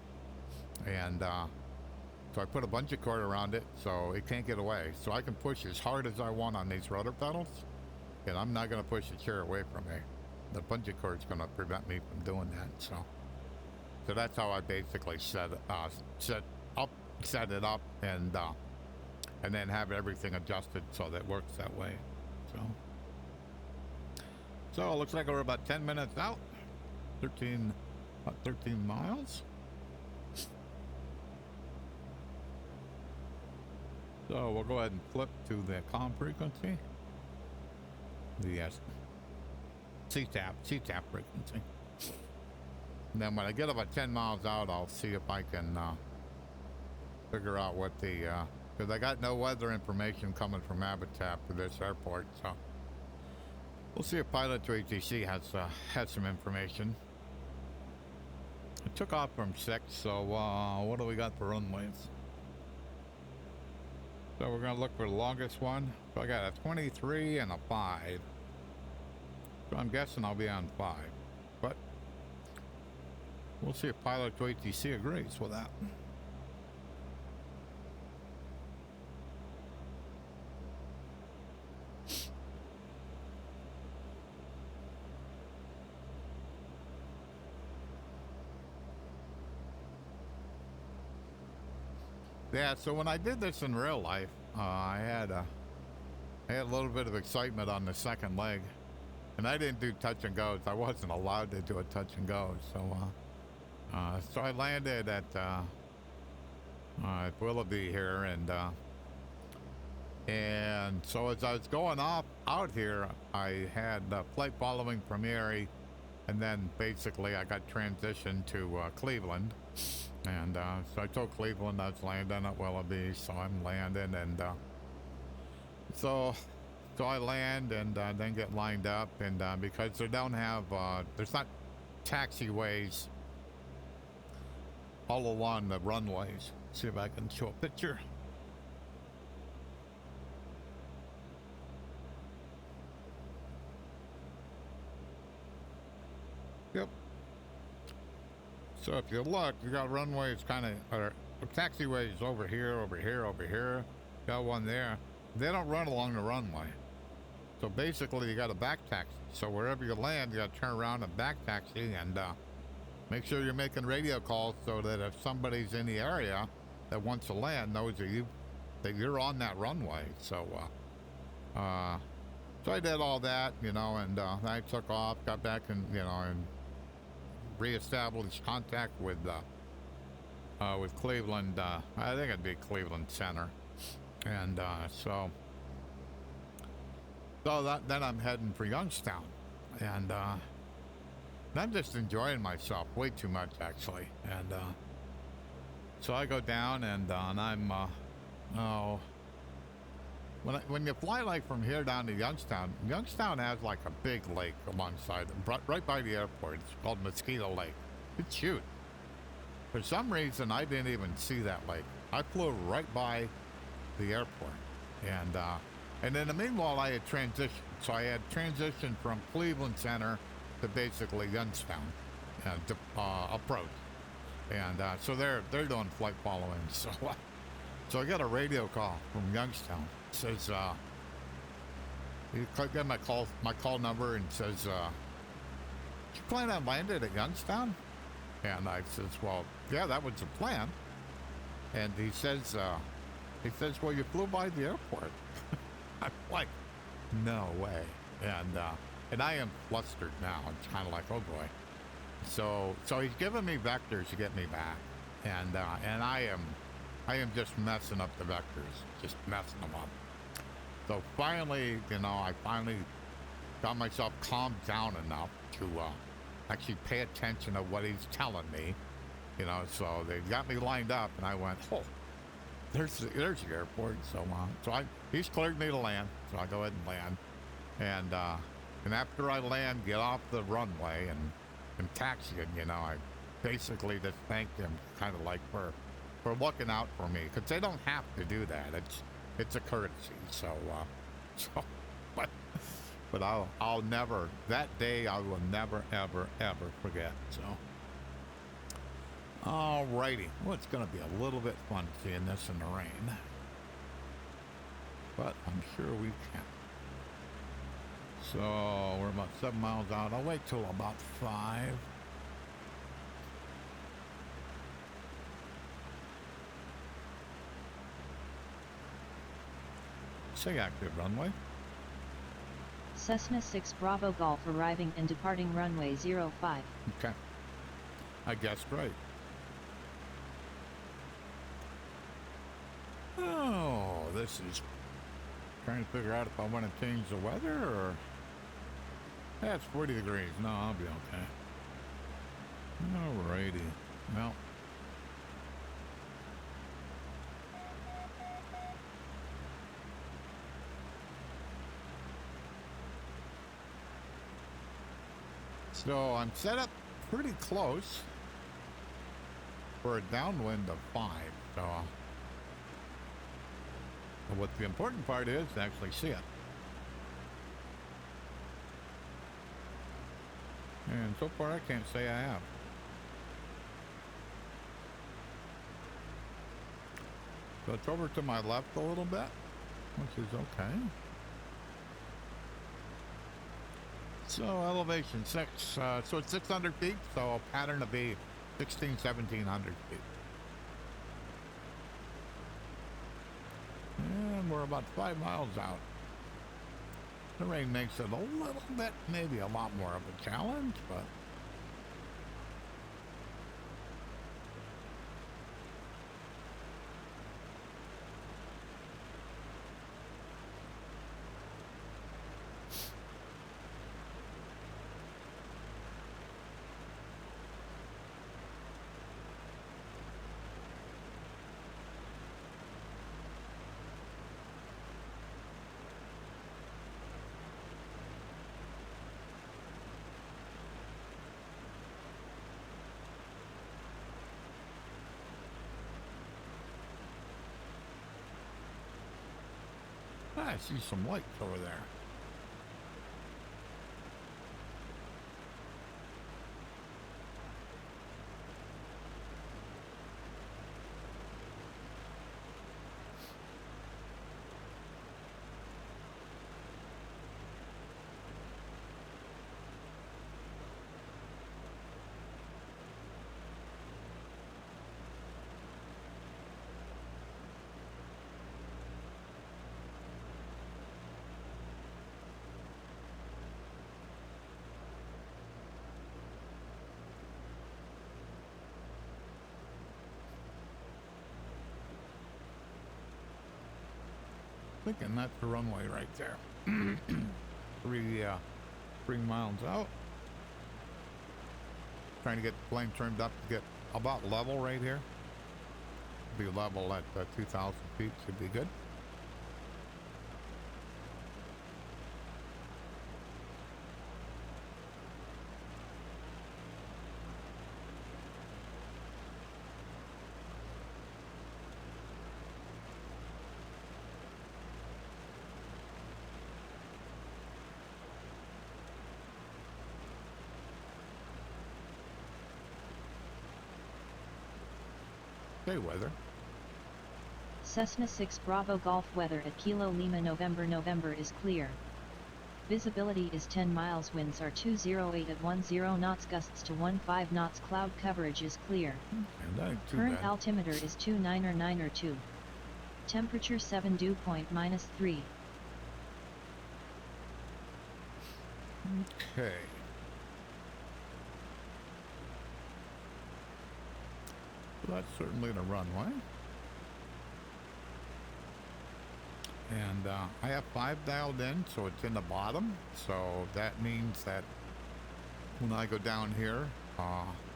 and so I put a bungee cord around it so it can't get away. So I can push as hard as I want on these rotor pedals, and I'm not going to push the chair away from me. The bungee cord's going to prevent me from doing that. So that's how I basically set it up, and then have everything adjusted so that it works that way. So it looks like we're about 10 minutes out. 13 miles. So we'll go ahead and flip to the comm frequency. The CTAP frequency. And then when I get about 10 miles out, I'll see if I can figure out what the, because I got no weather information coming from Habitat to this airport, so we'll see if Pilot to ATC has some information. It took off from 6, so what do we got for runways? So we're going to look for the longest one. So I got a 23 and a 5. So I'm guessing I'll be on 5. But we'll see if Pilot to ATC agrees with that. Yeah, so when I did this in real life, I had a little bit of excitement on the second leg, and I didn't do touch and goes. I wasn't allowed to do a touch and go, so I landed at Willoughby here, and so as I was going out here, I had flight following from Erie, and then basically I got transitioned to Cleveland. And so I told Cleveland I was landing at Willoughby, so I'm landing, and so I land and then get lined up, and because they don't have, there's not taxiways all along the runways. See if I can show a picture. So if you look, you got runways kind of, or taxiways over here, over here, over here. Got one there. They don't run along the runway. So basically, you got a back taxi. So wherever you land, you got to turn around and back taxi, and make sure you're making radio calls so that if somebody's in the area that wants to land, knows that you're on that runway. So so I did all that, you know, and I took off, got back, and you know, and reestablished contact with Cleveland. I think it'd be Cleveland Center, and so then I'm heading for Youngstown, and I'm just enjoying myself way too much actually, and so I go down, and I'm when you fly like from here down to Youngstown has like a big lake alongside them, right by the airport. It's called Mosquito Lake. It's huge. For some reason, I didn't even see that lake. I flew right by the airport, and in the meanwhile, I had transitioned. So I had transitioned from Cleveland Center to basically Youngstown, to approach, and so they're doing flight following. So I got a radio call from Youngstown. It says you get my call number, and says, "You plan on landing at Youngstown?" And I says, "Well, yeah, that was the plan." And he says, "Well, you flew by the airport." I'm like, "No way!" And I am flustered now. It's kind of like, oh boy. So he's giving me vectors to get me back, and I am just messing up the vectors, just messing them up. So finally, you know, I finally got myself calmed down enough to actually pay attention to what he's telling me, you know. So they got me lined up, and I went, oh, there's the airport. So he's cleared me to land, so I go ahead and land, and after I land, get off the runway and taxi it, you know, I basically just thanked him, kind of like for looking out for me, because they don't have to do that. It's a courtesy. But I'll never, that day I will never ever forget. So alrighty, well, it's gonna be a little bit fun seeing this in the rain, but I'm sure we can. So we're about 7 miles out. I'll wait till about 5. Say active runway. Cessna 6 Bravo Golf arriving and departing runway 05. Okay. I guessed right. Oh, this is trying to figure out if I want to change the weather or... Yeah, it's 40 degrees. No, I'll be okay. Alrighty. Well. So I'm set up pretty close for a downwind of 5. So what the important part is to actually see it. And so far I can't say I have. So it's over to my left a little bit, which is okay. So elevation 6, so it's 600 feet, so a pattern to be 1700 feet. And we're about 5 miles out. The rain makes it a little bit, maybe a lot more of a challenge, but I see some lights over there. thinking that's the runway right there. 3 miles out. Trying to get the plane trimmed up to get about level right here. Be level at 2,000 feet, should be good. Okay, weather. Cessna 6 Bravo Golf weather at Kilo Lima November is clear. Visibility is 10 miles, winds are 208 at 10 knots, gusts to 15 knots, cloud coverage is clear. And that ain't too Current bad. altimeter is 2 Temperature 7 dew point -3. Okay. So that's certainly the runway. And I have 5 dialed in, so it's in the bottom. So that means that when I go down here,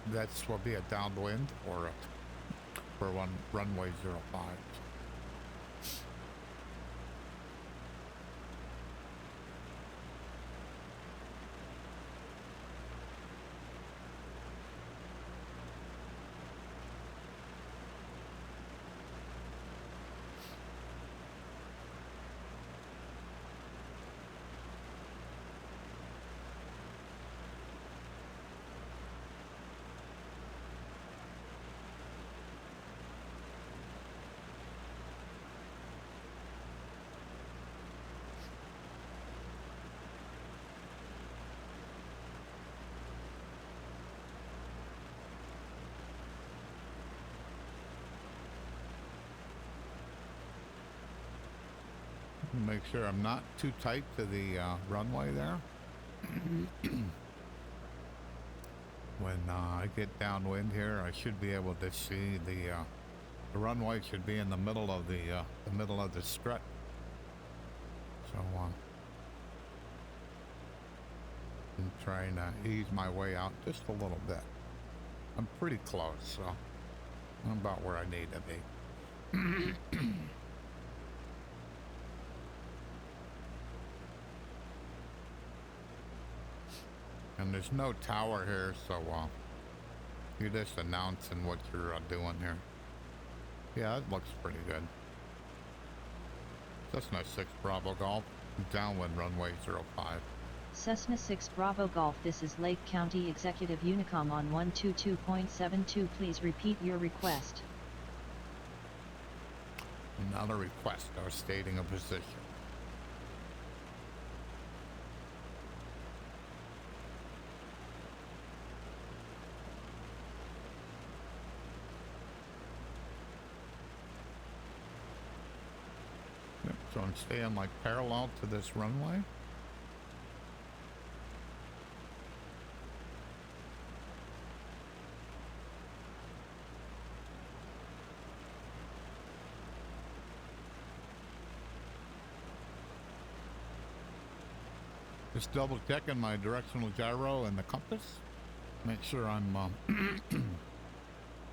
that's will be a downwind for runway 05. Make sure I'm not too tight to the runway there. When I get downwind here, I should be able to see the runway should be in the middle of the strut. So I'm trying to ease my way out just a little bit. I'm pretty close, so I'm about where I need to be. And there's no tower here, so you're just announcing what you're doing here. Yeah, that looks pretty good. Cessna 6 Bravo Golf, downwind runway 05. Cessna 6 Bravo Golf, this is Lake County Executive Unicom on 122.72. Please repeat your request. Not a request, I was stating a position. So I'm staying like parallel to this runway. Just double checking my directional gyro and the compass. Make sure I'm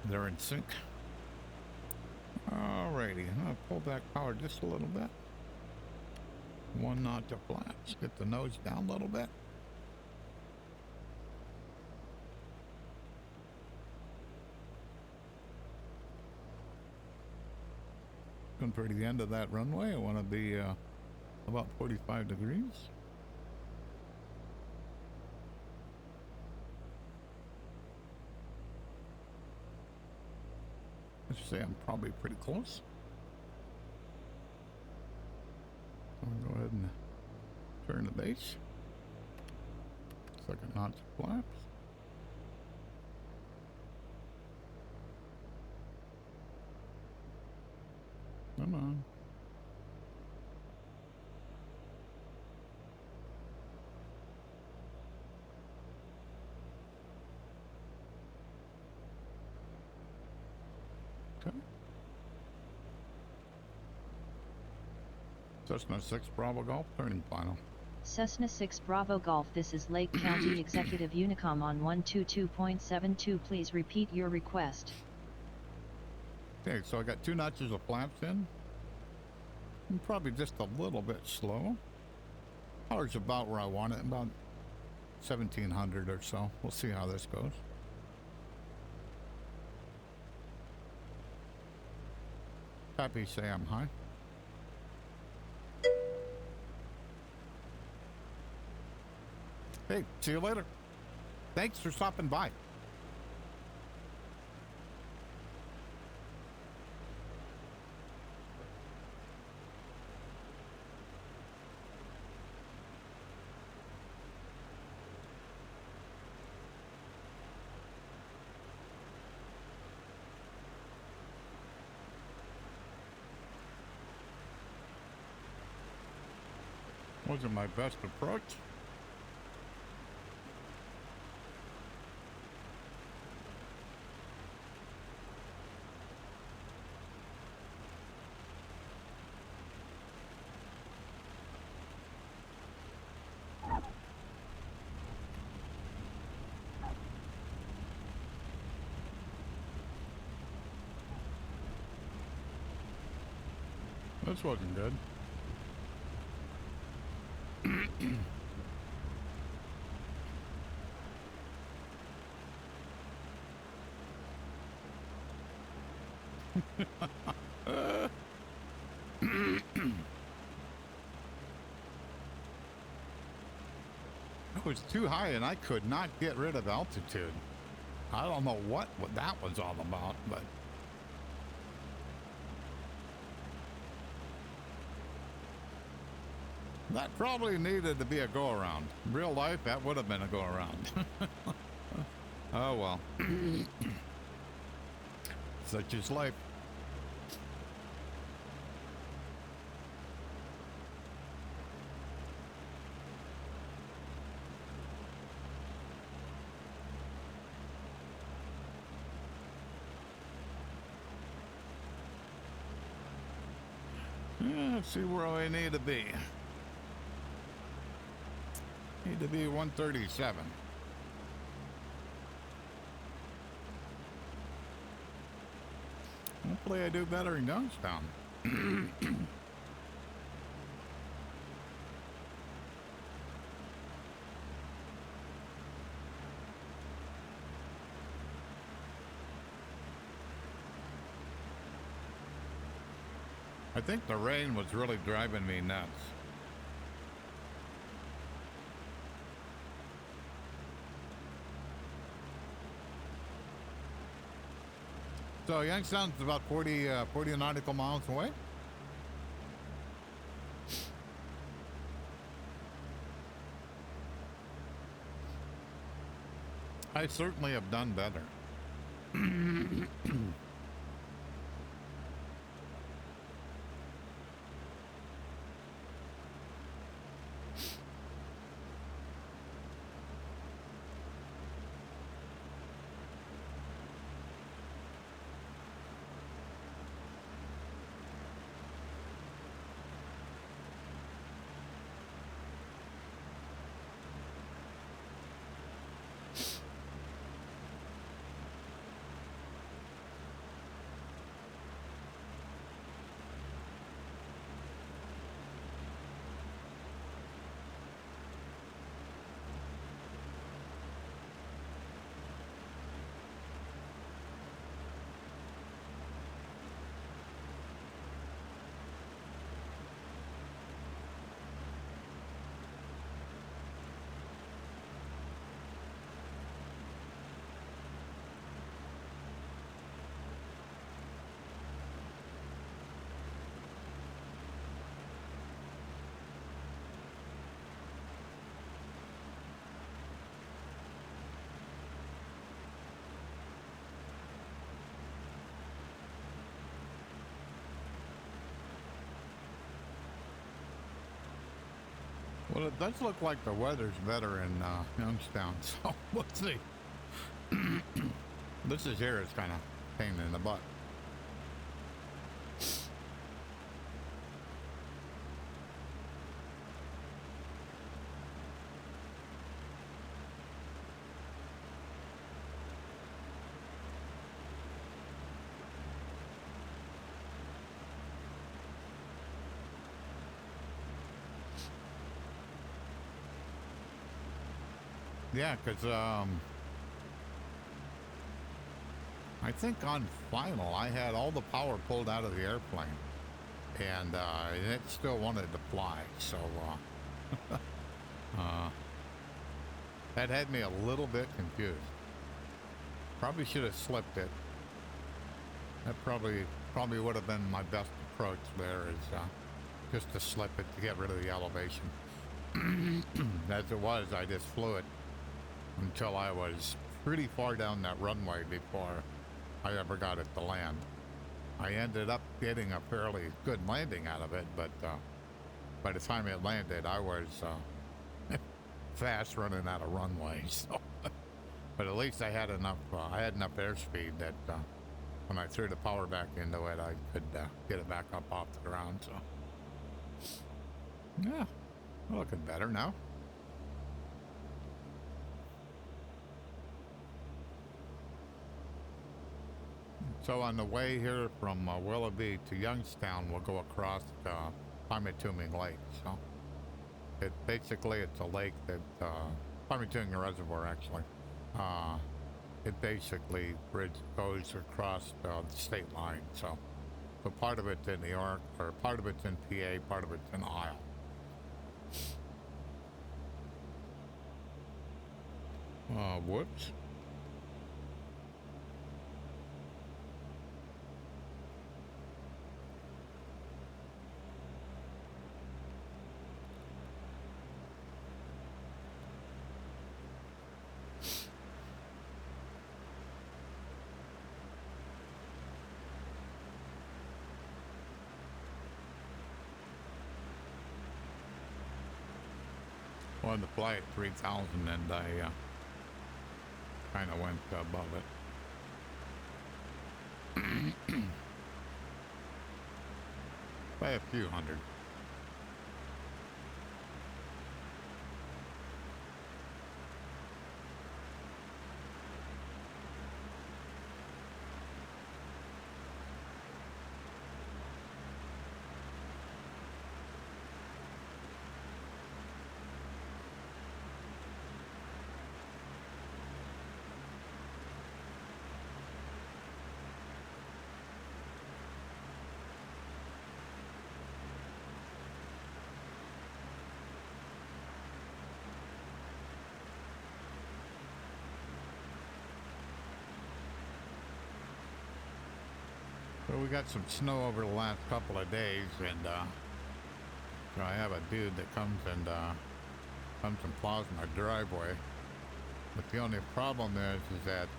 they're in sync. Alrighty, I'll pull back power just a little bit. 1 knot to flaps. Get the nose down a little bit. Going for the end of that runway. I want to be about 45 degrees. Let's say I'm probably pretty close. I'll go ahead and turn the base. 2nd knot to flaps. Come on. Cessna 6 Bravo Golf, turning final. Cessna 6 Bravo Golf, this is Lake County Executive Unicom on 122.72. Please repeat your request. Okay, so I got 2 notches of flaps in. I'm probably just a little bit slow. Power's about where I want it, about 1700 or so. We'll see how this goes. Happy say I'm high. Hey, see you later. Thanks for stopping by. Wasn't my best approach. This wasn't good. It was too high and I could not get rid of altitude. I don't know what that was all about, but that probably needed to be a go-around. In real life, that would have been a go-around. Oh well. Such is life. Yeah, let's see where we need to be. Need to be 137. Hopefully I do better in Youngstown. I think the rain was really driving me nuts. So Youngstown's about 40 nautical miles away. I certainly have done better. Well, it does look like the weather's better in Youngstown, so we'll see. This is here is kind of pain in the butt. Yeah, because I think on final I had all the power pulled out of the airplane, and it still wanted to fly. So that had me a little bit confused. Probably should have slipped it. That probably would have been my best approach there, is just to slip it to get rid of the elevation. As it was, I just flew it until I was pretty far down that runway before I ever got it to land. I ended up getting a fairly good landing out of it, but by the time it landed, I was fast running out of runway. So, but at least I had enough airspeed that when I threw the power back into it, I could get it back up off the ground. So, yeah, looking better now. So on the way here from Willoughby to Youngstown, we'll go across Pymatuning Lake. So it's a lake that Pymatuning Reservoir, actually. It basically goes across the state line. So part of it's in New York, or part of it's in PA, part of it's in Isle. Whoops. Wanted to fly at 3,000, and I kind of went above it by a few hundred. So we got some snow over the last couple of days, and so I have a dude that comes and plows my driveway. But the only problem is that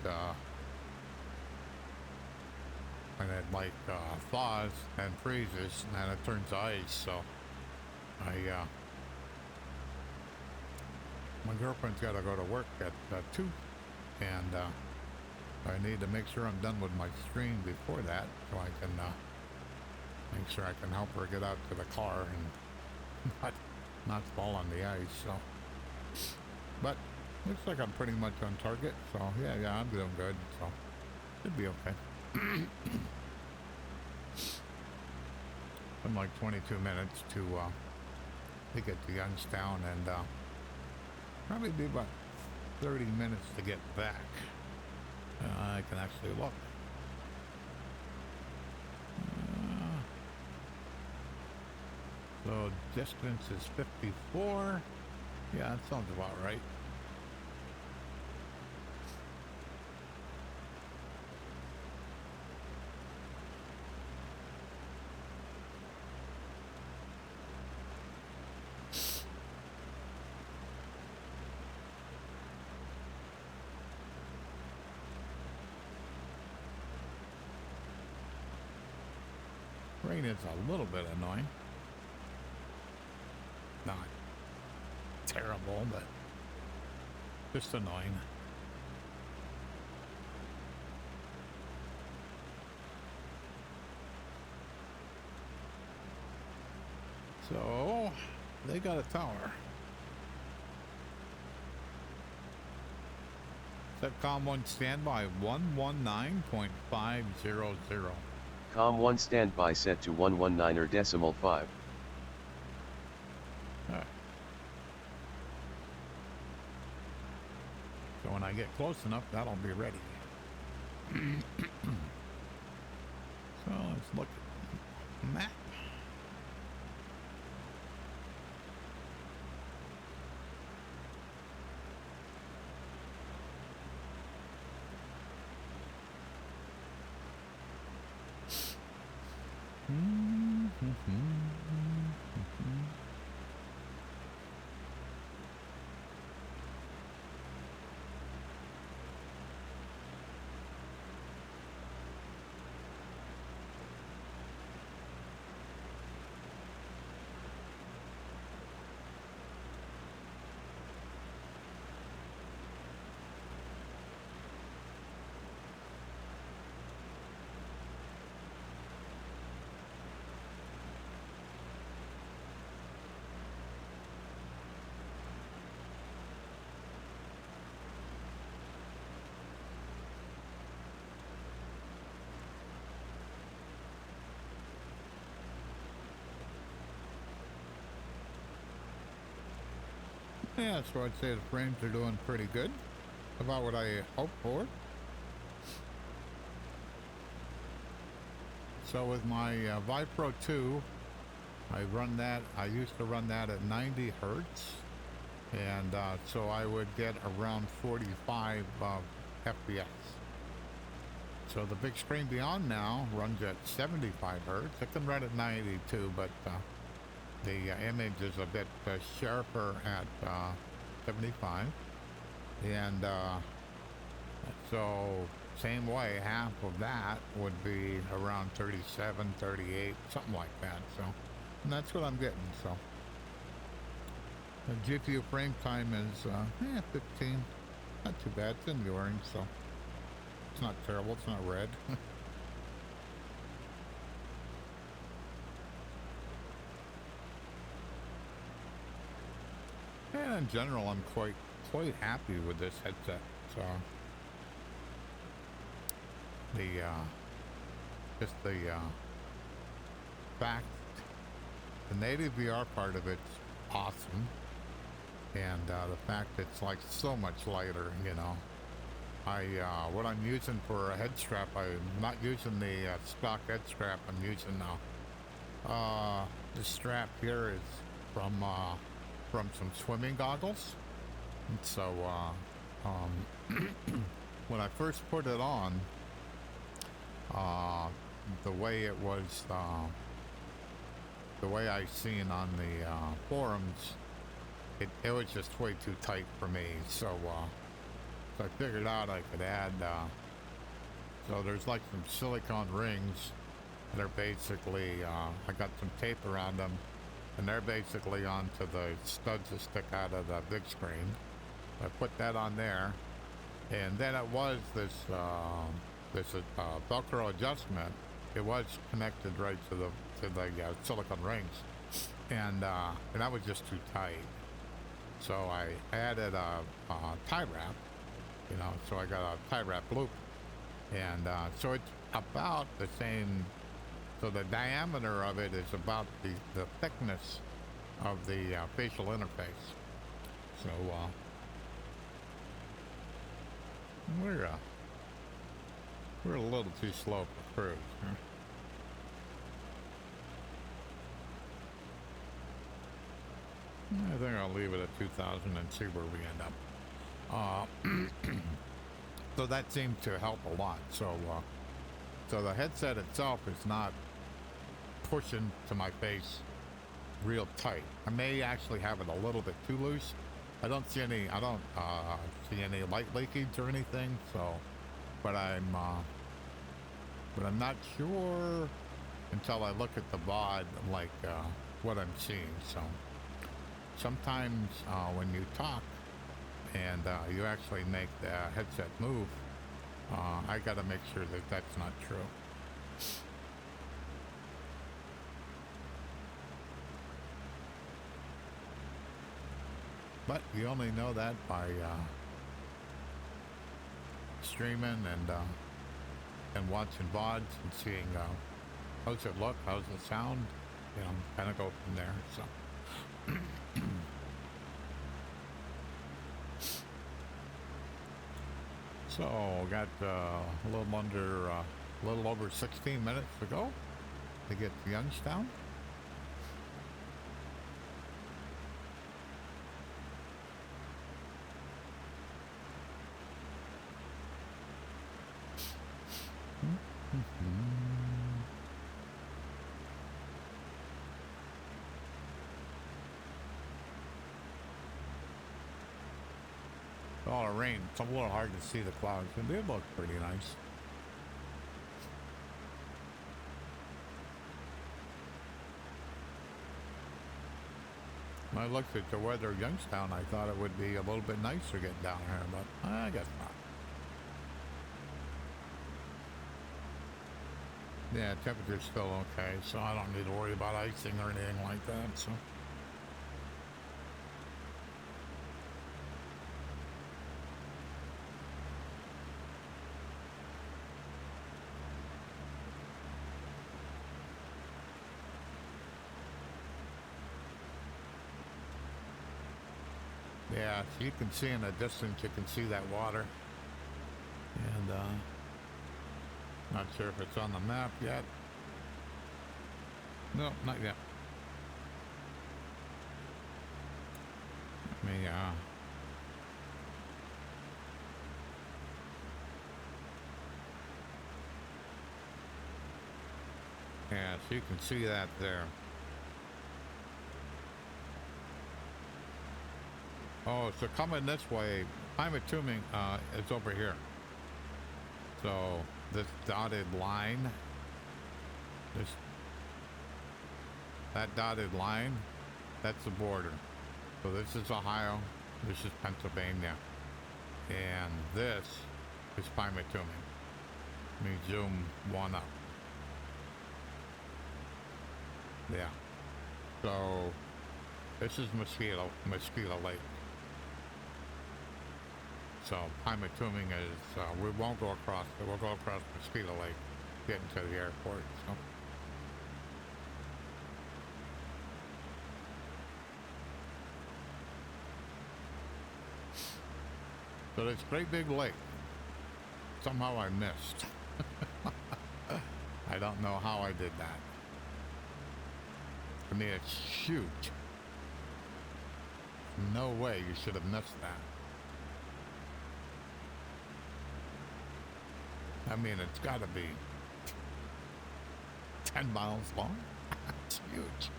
when it thaws and freezes, and then it turns to ice. So my girlfriend's got to go to work at 2, and I need to make sure I'm done with my stream before that, so I can make sure I can help her get out to the car and not fall on the ice. So, but looks like I'm pretty much on target. So yeah, I'm doing good. So should be okay. I'm like 22 minutes to get to Youngstown, and probably be about 30 minutes to get back. I can actually look. So distance is 54. Yeah, that sounds about right. Rain is a little bit annoying. Not terrible, but just annoying. So they got a tower. Setcom 1 standby 119.500. Com 1 standby set to 119.5. All right. get close enough, that'll be ready. So let's look at the map. Yeah, so I'd say the frames are doing pretty good. About what I hoped for. So with my Vipro 2, I used to run that at 90 hertz. And so I would get around 45 FPS. So the Bigscreen Beyond now runs at 75 hertz. It can run at 92, but the image is a bit sharper at 75. And so same way, half of that would be around 37, 38, something like that. So, and that's what I'm getting. So the GPU frame time is 15. Not too bad. It's in the orange, so it's not terrible. It's not red. And in general, I'm quite happy with this headset. So the fact, the native VR part of it's awesome, and the fact it's like so much lighter. You know, what I'm using for a head strap, I'm not using the stock head strap. I'm using the strap here is from some swimming goggles. And so when I first put it on, the way it was, the way I seen on the forums, it was just way too tight for me. So I figured out I could add, so there's like some silicone rings that are basically, I got some tape around them, and they're basically onto the studs that stick out of the big screen. I put that on there, and then it was this Velcro adjustment. It was connected right to the silicone rings, and that was just too tight. So I added a tie wrap, you know. So I got a tie wrap loop, and so it's about the same. So the diameter of it is about the thickness of the facial interface. So we're a little too slow for cruise. Huh? I think I'll leave it at 2,000 and see where we end up. So that seemed to help a lot. So the headset itself is not pushing to my face real tight. I may actually have it a little bit too loose. I don't see any light leakage or anything. So, but I'm not sure until I look at the VOD, like what I'm seeing. So sometimes when you talk and you actually make the headset move, I got to make sure that that's not true. But you only know that by streaming and watching VODs and seeing how's it look, how's it sound, you know, kind of go from there. So. So got a little over 16 minutes to go to get to Youngstown. All the rain. It's a little hard to see the clouds. It did look pretty nice. When I looked at the weather of Youngstown, I thought it would be a little bit nicer getting down here, but I guess not. Yeah, temperature's still okay, so I don't need to worry about icing or anything like that, so. Yeah, so you can see in the distance, you can see that water. And, not sure if it's on the map yet. No, not yet. Let me, yeah, so you can see that there. Oh, so coming this way, Pymatuming is over here. So this dotted line, that dotted line, that's the border. So this is Ohio, this is Pennsylvania, and this is Pymatuming. Let me zoom one up. Yeah. So this is Mosquito Lake. So Pymatuming is, we won't go across, we'll go across Mosquito Lake, get into the airport, so. So this great big lake, somehow I missed. I don't know how I did that. I mean, it's huge. No way you should have missed that. I mean, it's got to be 10 miles long. It's huge.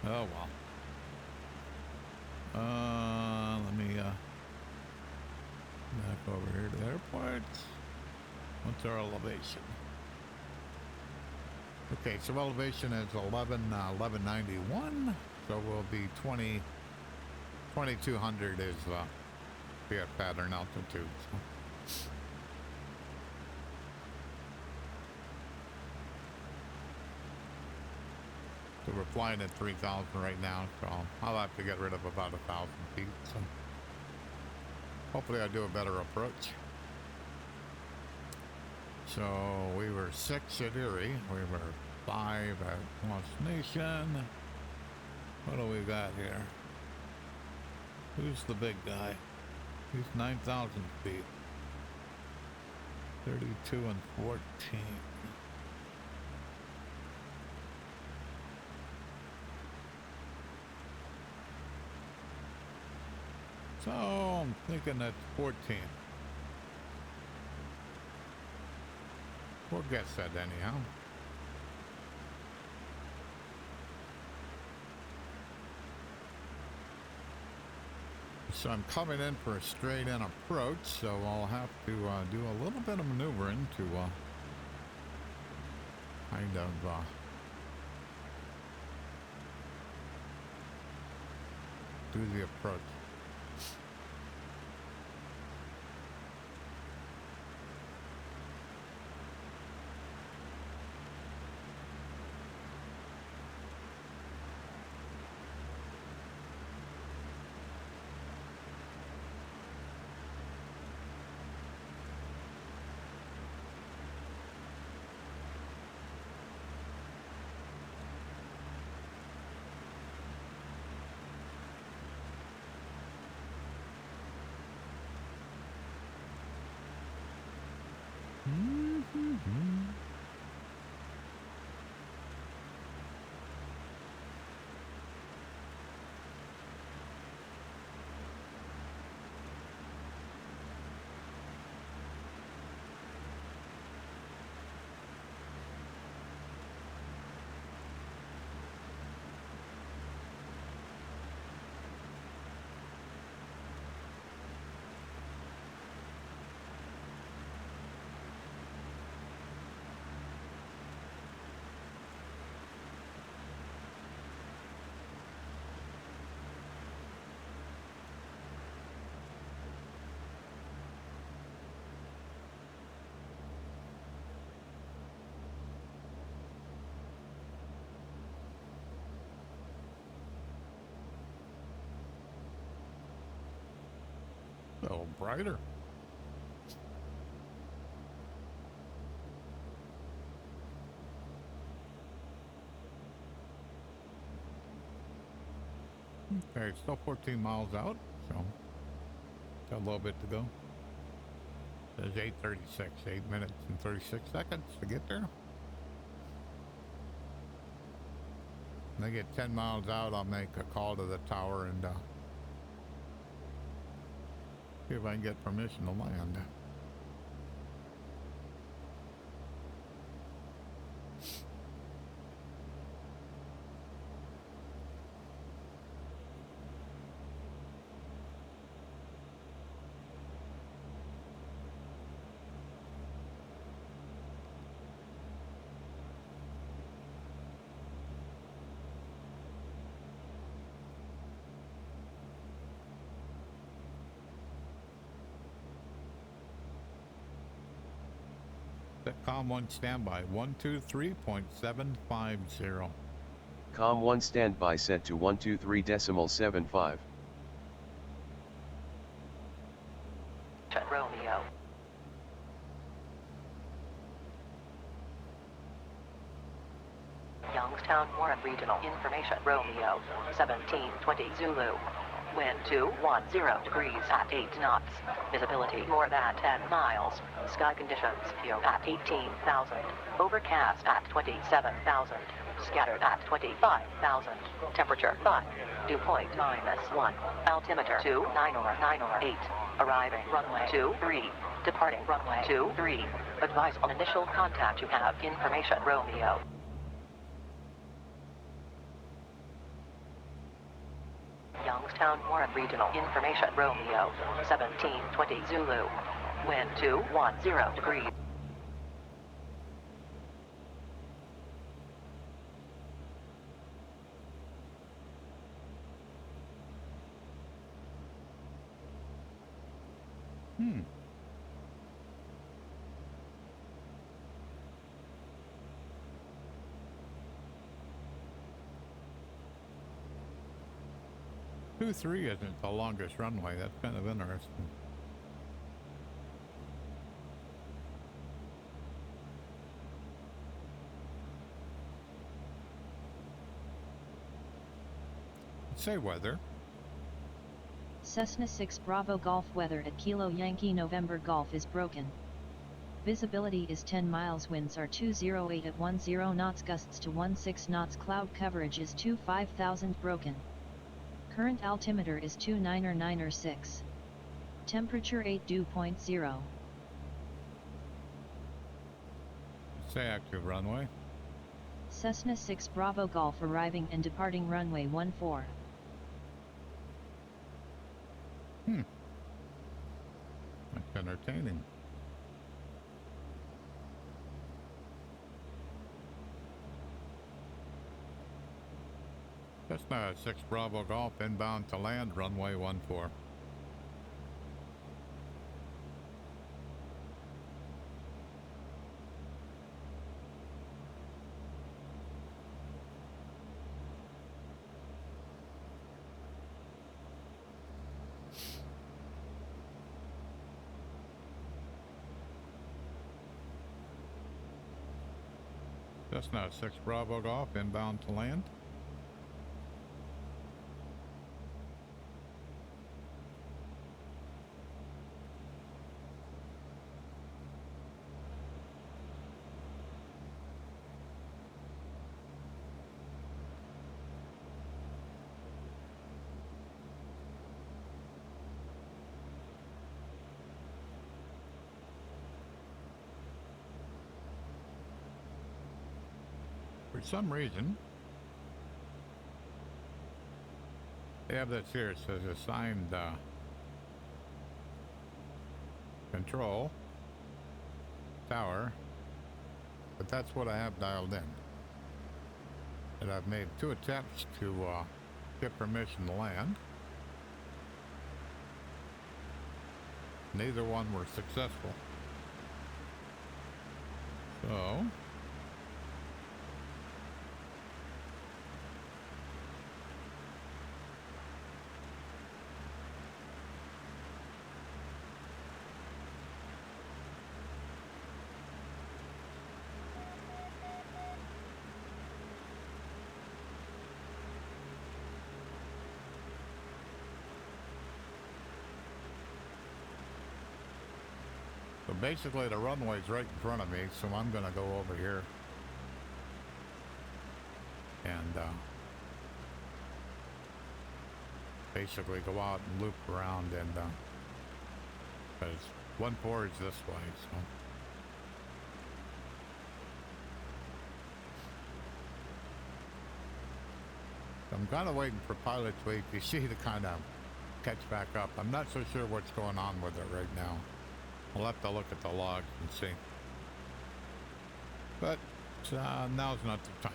Oh, well. Let me back over here to the airport. What's our elevation? Okay, so elevation is 1191. So we'll be 2200 is be at pattern altitude. So. So we're flying at 3,000 right now, so I'll have to get rid of about 1,000 feet. So hopefully I do a better approach. So we were 6 at Erie, we were 5 at Lost Nation. What do we got here? Who's the big guy? He's 9,000 feet. 32 and 14. So I'm thinking that's 14. We'll guess that anyhow. So I'm coming in for a straight in approach, so I'll have to do a little bit of maneuvering to kind of do the approach. A little brighter. Okay, it's still 14 miles out, so got a little bit to go. It says 8:36, 8 minutes and 36 seconds to get there. When I get 10 miles out, I'll make a call to the tower and see if I can get permission to land. Com 1 standby 123.750. Com 1 standby set to 123.75. Romeo. Youngstown Warren Regional Information Romeo 1720 Zulu. Wind 210 degrees at 8 knots. Visibility more than 10 miles. Sky conditions few at 18,000. Overcast at 27,000. Scattered at 25,000. Temperature 5. Dew point -1. Altimeter 29098. Arriving runway 23. Departing runway 23. Advise on initial contact you have information Romeo. Youngstown Warren Regional Information Romeo 1720 Zulu. Wind 210 degrees. Two 3 isn't the longest runway. That's kind of interesting. Say weather. Cessna 6 Bravo Golf weather at Kilo Yankee November Golf is broken. Visibility is 10 miles, winds are 208 at 10 knots, gusts to 16 knots, cloud coverage is 25,000 broken. Current altimeter is 29906. Temperature 8 dew point 0. Say active runway. Cessna 6 Bravo Golf arriving and departing runway 14. That's entertaining. Cessna 6 Bravo Golf inbound to land runway 14. Cessna 6 Bravo Golf inbound to land. For some reason, they have this here. It says assigned control tower, but that's what I have dialed in. And I've made 2 attempts to get permission to land. Neither one were successful. So So basically the runway's right in front of me, so I'm gonna go over here and basically go out and loop around, and because 1-4 is this way, so. I'm kind of waiting for pilot to ATC to kind of catch back up. I'm not so sure what's going on with it right now. I'll have to look at the logs and see. But now's not the time.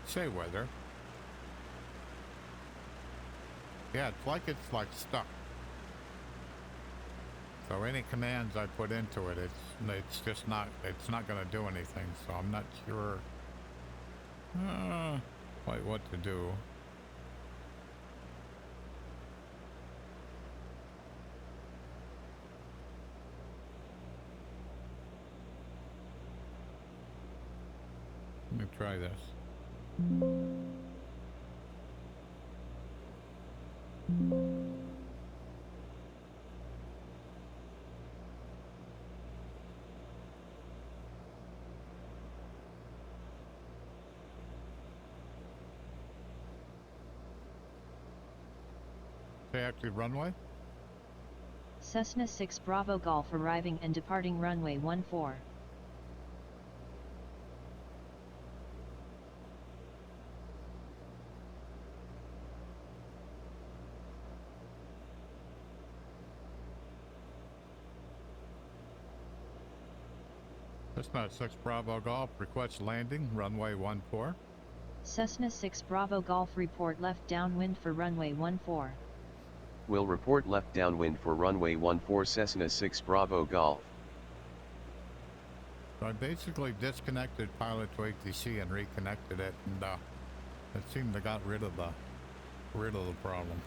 Say weather. Yeah, it's like stuck. So any commands I put into it, it's just not, it's not going to do anything. So I'm not sure quite what to do. Let me try this. Say active runway. Cessna 6 Bravo Golf arriving and departing runway 14. Cessna 6 Bravo Golf requests landing, runway 14. Cessna 6 Bravo Golf report left downwind for runway 14. Will report left downwind for runway 14 Cessna 6 Bravo Golf. So I basically disconnected pilot to ATC and reconnected it, and it seemed to got rid of the problem.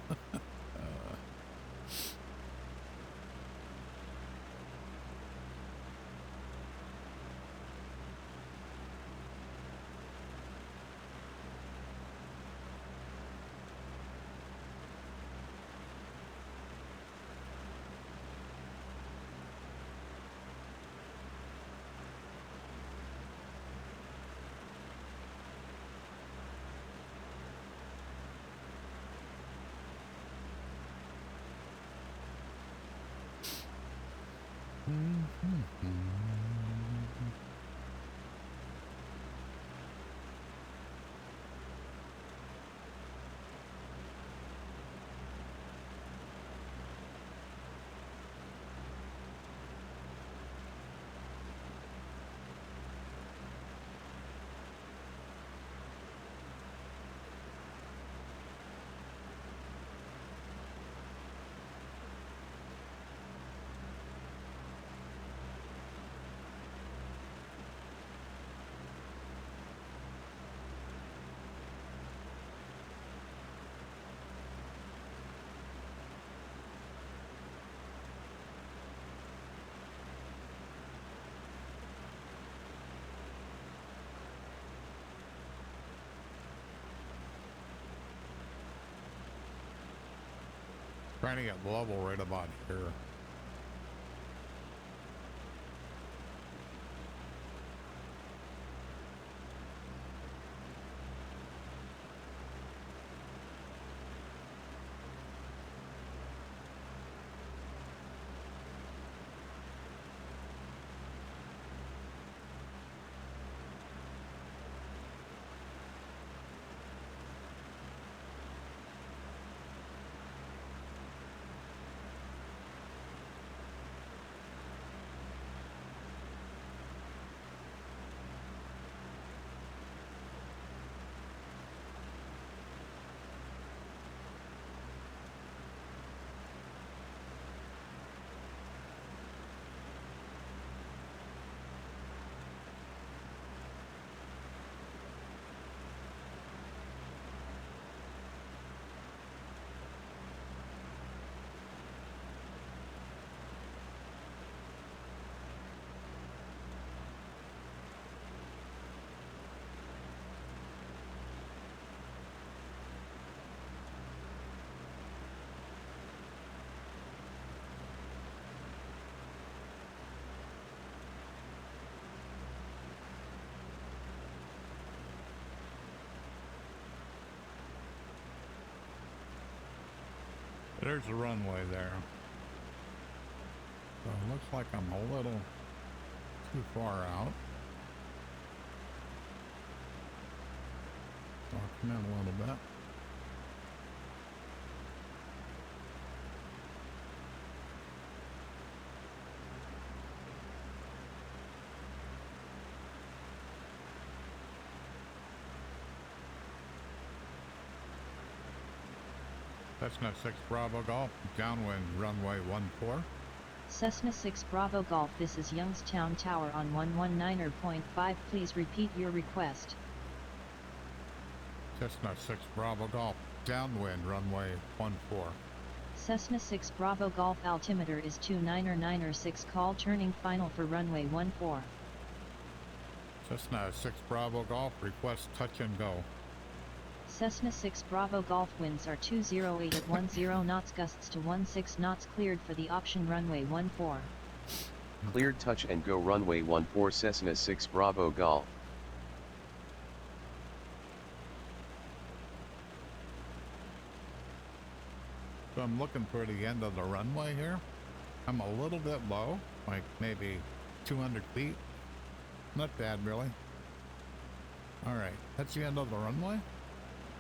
Trying to get level right about here. There's the runway there. So it looks like I'm a little too far out. So I'll come in a little bit. Cessna 6 Bravo Golf, downwind runway 14. Cessna 6 Bravo Golf, this is Youngstown Tower on 119.5. Please repeat your request. Cessna 6 Bravo Golf, downwind runway 14. Cessna 6 Bravo Golf, altimeter is 299er6, call turning final for runway 14. Cessna 6 Bravo Golf, request touch and go. Cessna 6 Bravo Golf, winds are 208 at 10 knots, gusts to 16 knots, cleared for the option runway 14. Cleared touch and go runway 14 Cessna 6 Bravo Golf. So I'm looking for the end of the runway here. I'm a little bit low, like maybe 200 feet. Not bad, really. All right, that's the end of the runway.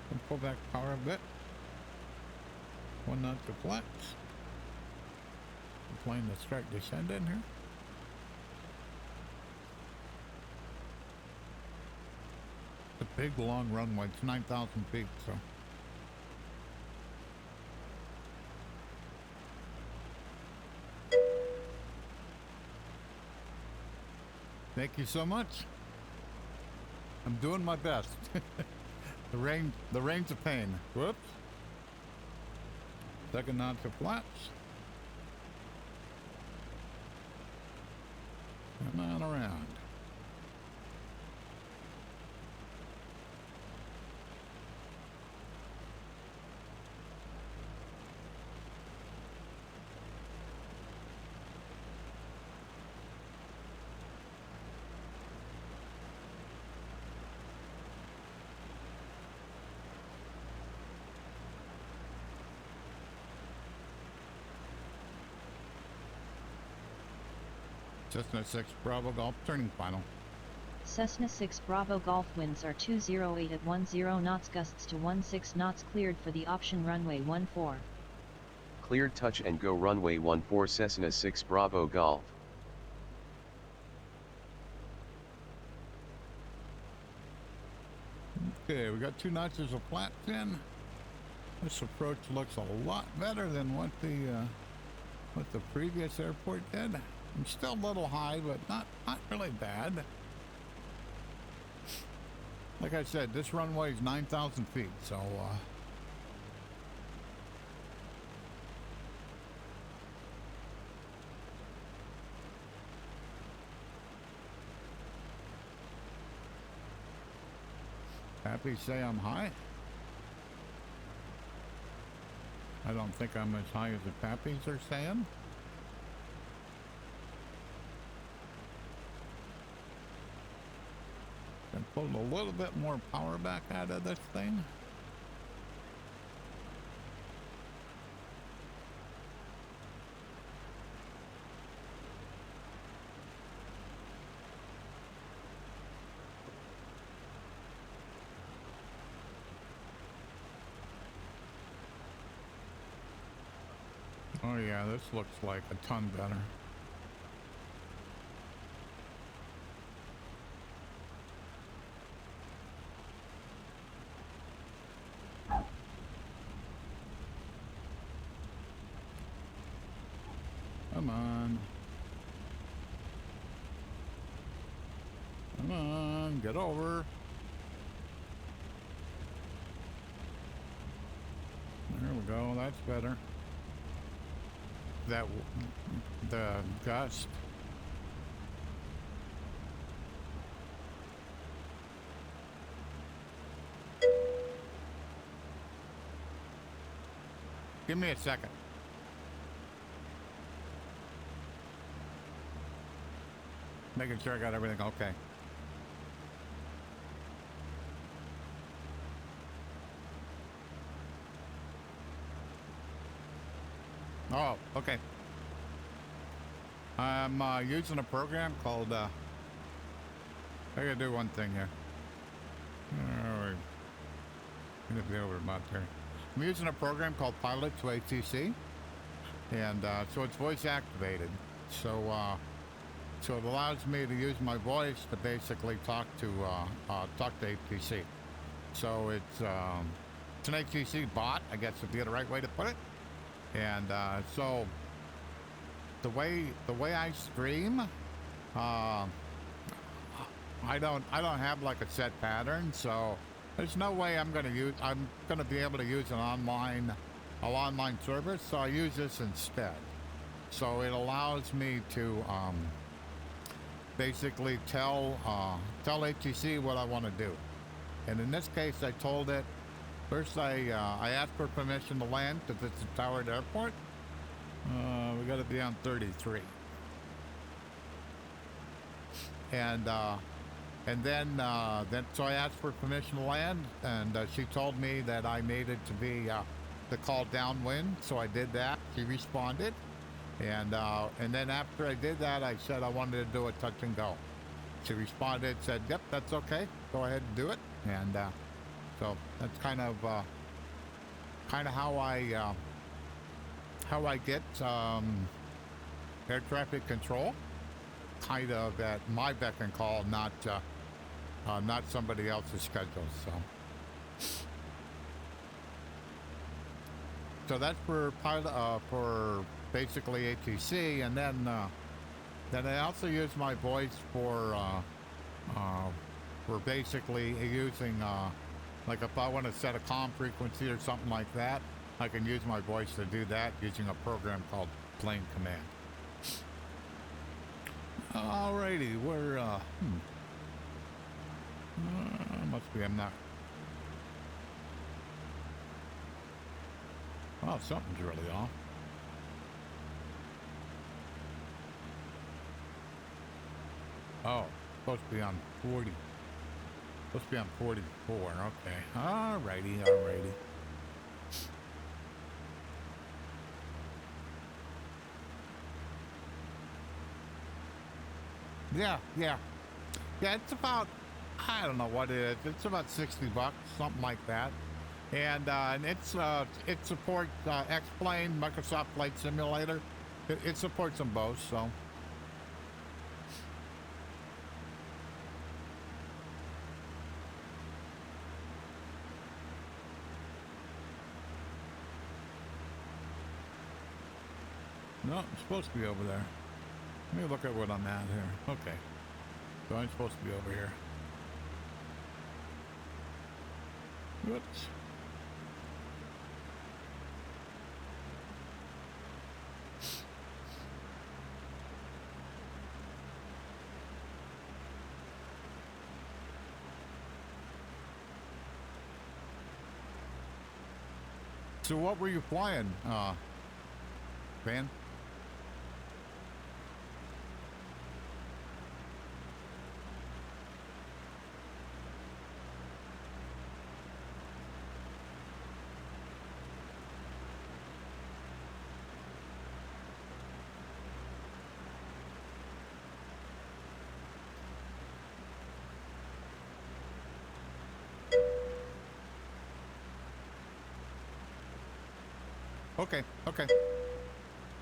And pull back power a bit. 1 knot to flex. The plane to start descending here. It's a big long runway. It's 9,000 feet, so. Thank you so much. I'm doing my best. The rain's a pain. Whoops. Second knot to flaps. Come on around. Cessna 6 Bravo Golf, turning final. Cessna 6 Bravo Golf, winds are 208 at 10 knots, gusts to 16 knots, cleared for the option runway 14. Cleared touch and go runway 14 Cessna 6 Bravo Golf. Okay, we got 2 notches of flaps in. This approach looks a lot better than what the previous airport did. I'm still a little high, but not really bad. Like I said, this runway is 9,000 feet, so happy to say I'm high. I don't think I'm as high as the Pappies are saying. And pulled a little bit more power back out of this thing. Oh yeah, this looks like a ton better. Come on. Come on, get over. There we go, that's better. The gust. Give me a second. Making sure I got everything okay. Oh, okay. I'm using a program called, I gotta do one thing here. I'm gonna be over about there. I'm using a program called Pilot to ATC, and so it's voice activated. So, so it allows me to use my voice to basically talk to ATC. So it's an ATC bot, I guess would be the right way to put it. And so the way I stream, I don't have like a set pattern, so there's no way I'm gonna be able to use an online service, so I use this instead. So it allows me to basically tell ATC what I want to do. And in this case, I told it first. I asked for permission to land because it's a towered airport. We got to be on 33, and then so I asked for permission to land, and she told me that I needed to be the call downwind, so I did that. She responded, and then after I did that, I said I wanted to do a touch and go. She responded, said, "Yep, that's okay. Go ahead and do it." And so that's kind of how I get air traffic control, kind of at my beck and call, not somebody else's schedule. So that's for for basically ATC, and then I also use my voice for basically using like if I want to set a comm frequency or something like that, I can use my voice to do that using a program called Plane Command. Alrighty, we're must be I'm not. Oh, something's really off. Oh, supposed to be on 40. Supposed to be on 44. Okay. Alrighty. Yeah. It's about, I don't know what it is. It's about $60, something like that. And it supports X-Plane, Microsoft Flight Simulator. It supports them both, so. No, I'm supposed to be over there. Let me look at what I'm at here. Okay. So I'm supposed to be over here. Whoops. So what were you flying, Van?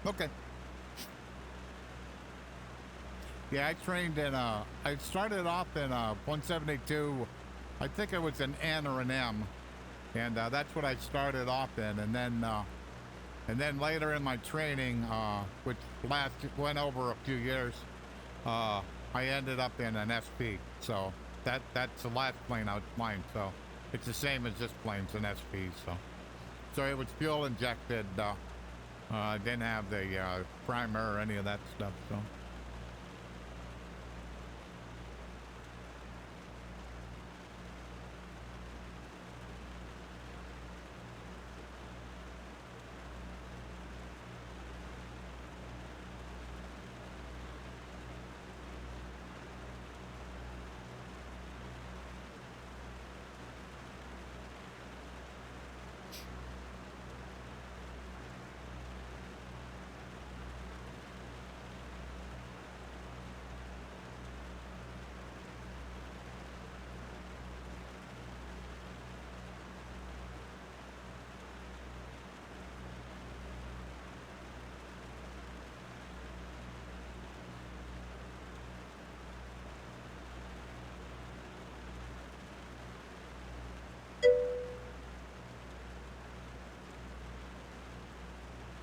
Okay. Yeah, I trained in I started off in 172. I think it was an N or an M, and that's what I started off in. And then later in my training, which went over a few years, I ended up in an SP. So that's the last plane I was flying. So it's the same as this plane's an SP. So it was fuel injected. Didn't have the primer or any of that stuff. So.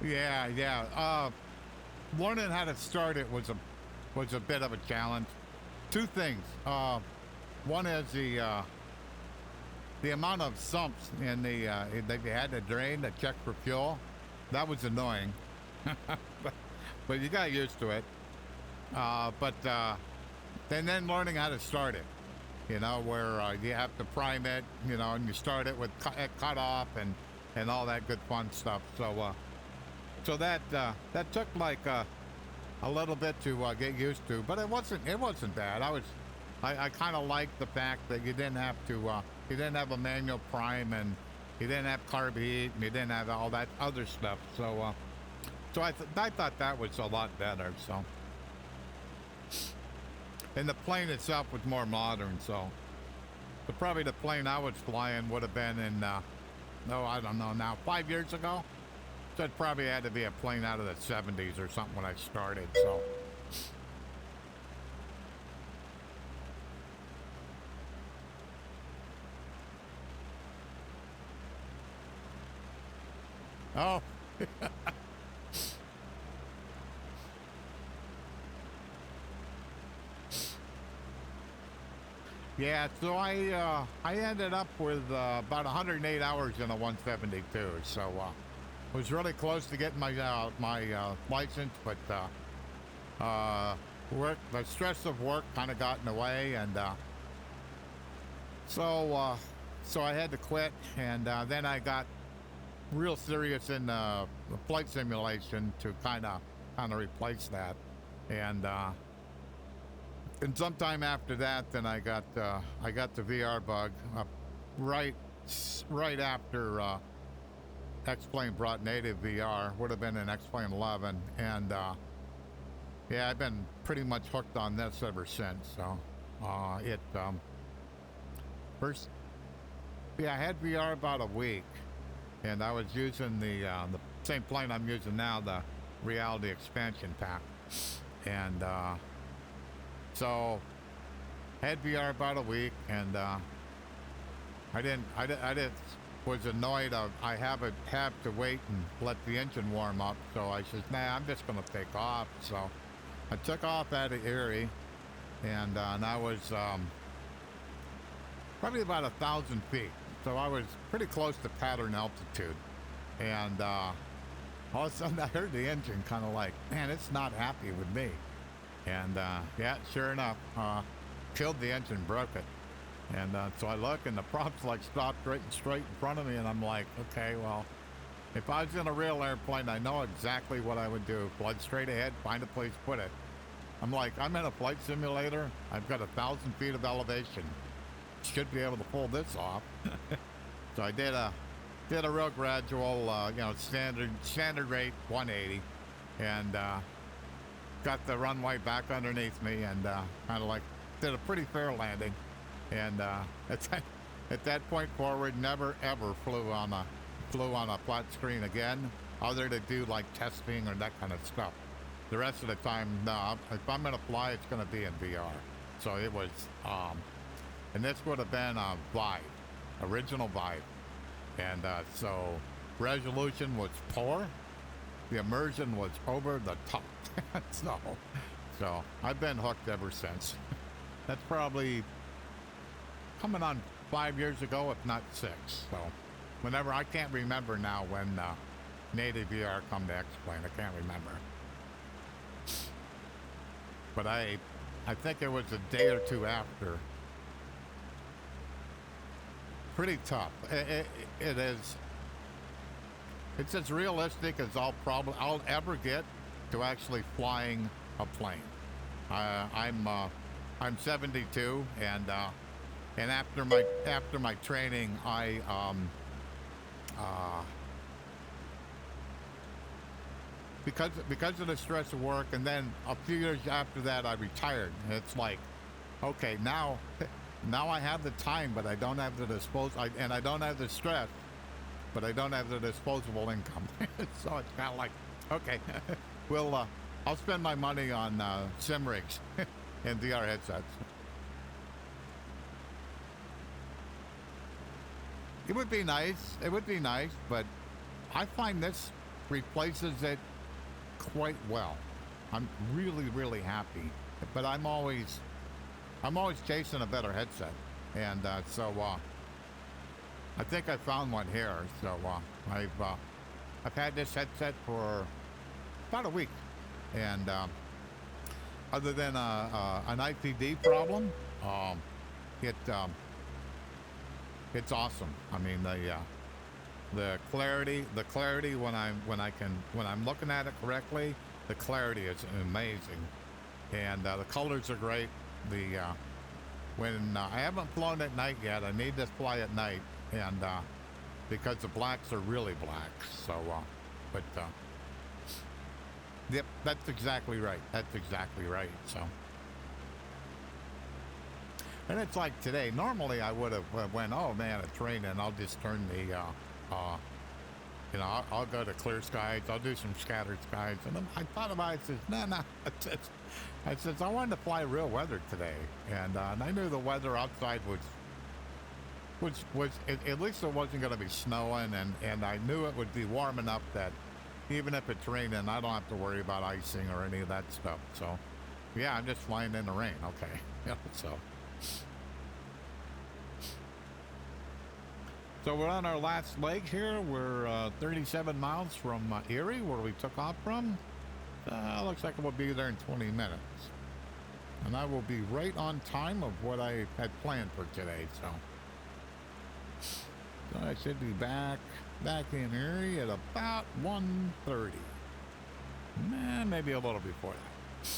Yeah, yeah. Learning how to start it was a bit of a challenge. Two things. One is the amount of sumps in the that you had to drain to check for fuel. That was annoying, but you got used to it. And then learning how to start it. You know, where you have to prime it, you know, and you start it with cut off and all that good fun stuff. So that took like a little bit to get used to, but it wasn't bad. I kind of liked the fact that you didn't have to you didn't have a manual prime, and you didn't have carb heat, and you didn't have all that other stuff. So I thought that was a lot better. So. And the plane itself was more modern, so probably the plane I was flying would have been in, I don't know now, 5 years ago. So it probably had to be a plane out of the 70s or something when I started, so. Oh. Yeah, so I ended up with about 108 hours in a 172, so was really close to getting my license, but the stress of work kind of got in the way, and so I had to quit, and then I got real serious in the flight simulation to kind of replace that, and sometime after that, then I got the VR bug right after X-Plane brought native VR. Would have been in X-Plane 11, and yeah, I've been pretty much hooked on this ever since. So I had VR about a week, and I was using the same plane I'm using now, the Reality Expansion Pack, and so had VR about a week, and I was annoyed I have to wait and let the engine warm up. So I said, nah, I'm just gonna take off. So I took off out of Erie, and I was probably about 1,000 feet. So I was pretty close to pattern altitude, and all of a sudden I heard the engine kind of like, man, it's not happy with me. And yeah, sure enough, killed the engine, broke it. And so I look, and the prop's like stopped right and straight in front of me, and I'm like, okay, well, if I was in a real airplane, I know exactly what I would do. Fly straight ahead, find a place, put it. I'm like, I'm in a flight simulator. I've got 1,000 feet of elevation. Should be able to pull this off. So I did a real gradual, standard rate 180, and got the runway back underneath me, and kind of like did a pretty fair landing, and at that point forward, never ever flew on a flat screen again, other to do like testing or that kind of stuff. The rest of the time, no. If I'm gonna fly, it's gonna be in VR. So it was, and this would have been a Vive, original Vive, and so resolution was poor, the immersion was over the top. So I've been hooked ever since. That's probably coming on 5 years ago, if not 6. So whenever, I can't remember now when native VR come to X-Plane. I can't remember. But I think it was a day or two after. Pretty tough. It is. It's as realistic as I'll ever get to actually flying a plane. I'm 72, and after my training, because of the stress of work, and then a few years after that, I retired. And it's like, okay, now I have the time, but I don't have the and I don't have the stress, but I don't have the disposable income. So it's kind of like, okay, I'll spend my money on sim rigs and VR headsets. It would be nice, but I find this replaces it quite well. I'm really, really happy. But I'm always chasing a better headset, and so I think I found one here. So I've had this headset for about a week, and other than an IPD problem, it's awesome. I mean the clarity when I'm looking at it correctly, the clarity is amazing, and the colors are great. When I haven't flown at night yet, I need to fly at night, and because the blacks are really black. So, yep, that's exactly right. That's exactly right. So, and it's like today. Normally, I would have went, oh man, it's raining. I'll just turn the, I'll go to clear skies. I'll do some scattered skies. And then I thought about it. I said, no. I said, I wanted to fly real weather today, and I knew the weather outside was at least it wasn't going to be snowing, and I knew it would be warm enough that even if it's raining, I don't have to worry about icing or any of that stuff. So, yeah, I'm just flying in the rain. Okay, So we're on our last leg here. We're 37 miles from Erie, where we took off from. Looks like we'll be there in 20 minutes. And I will be right on time of what I had planned for today. So I should be back in Erie at about 1:30. Maybe a little before that.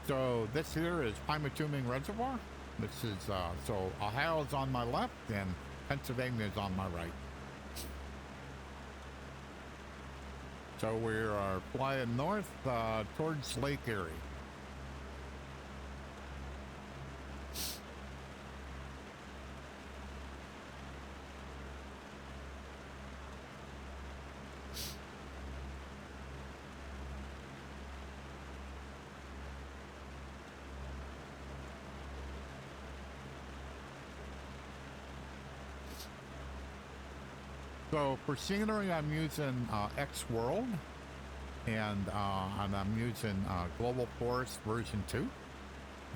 So this here is Pymatuming Reservoir. This is, so Ohio's on my left and Pennsylvania's on my right. So we are flying north towards Lake Erie. So for scenery, I'm using X World, and I'm using Global Forest version 2,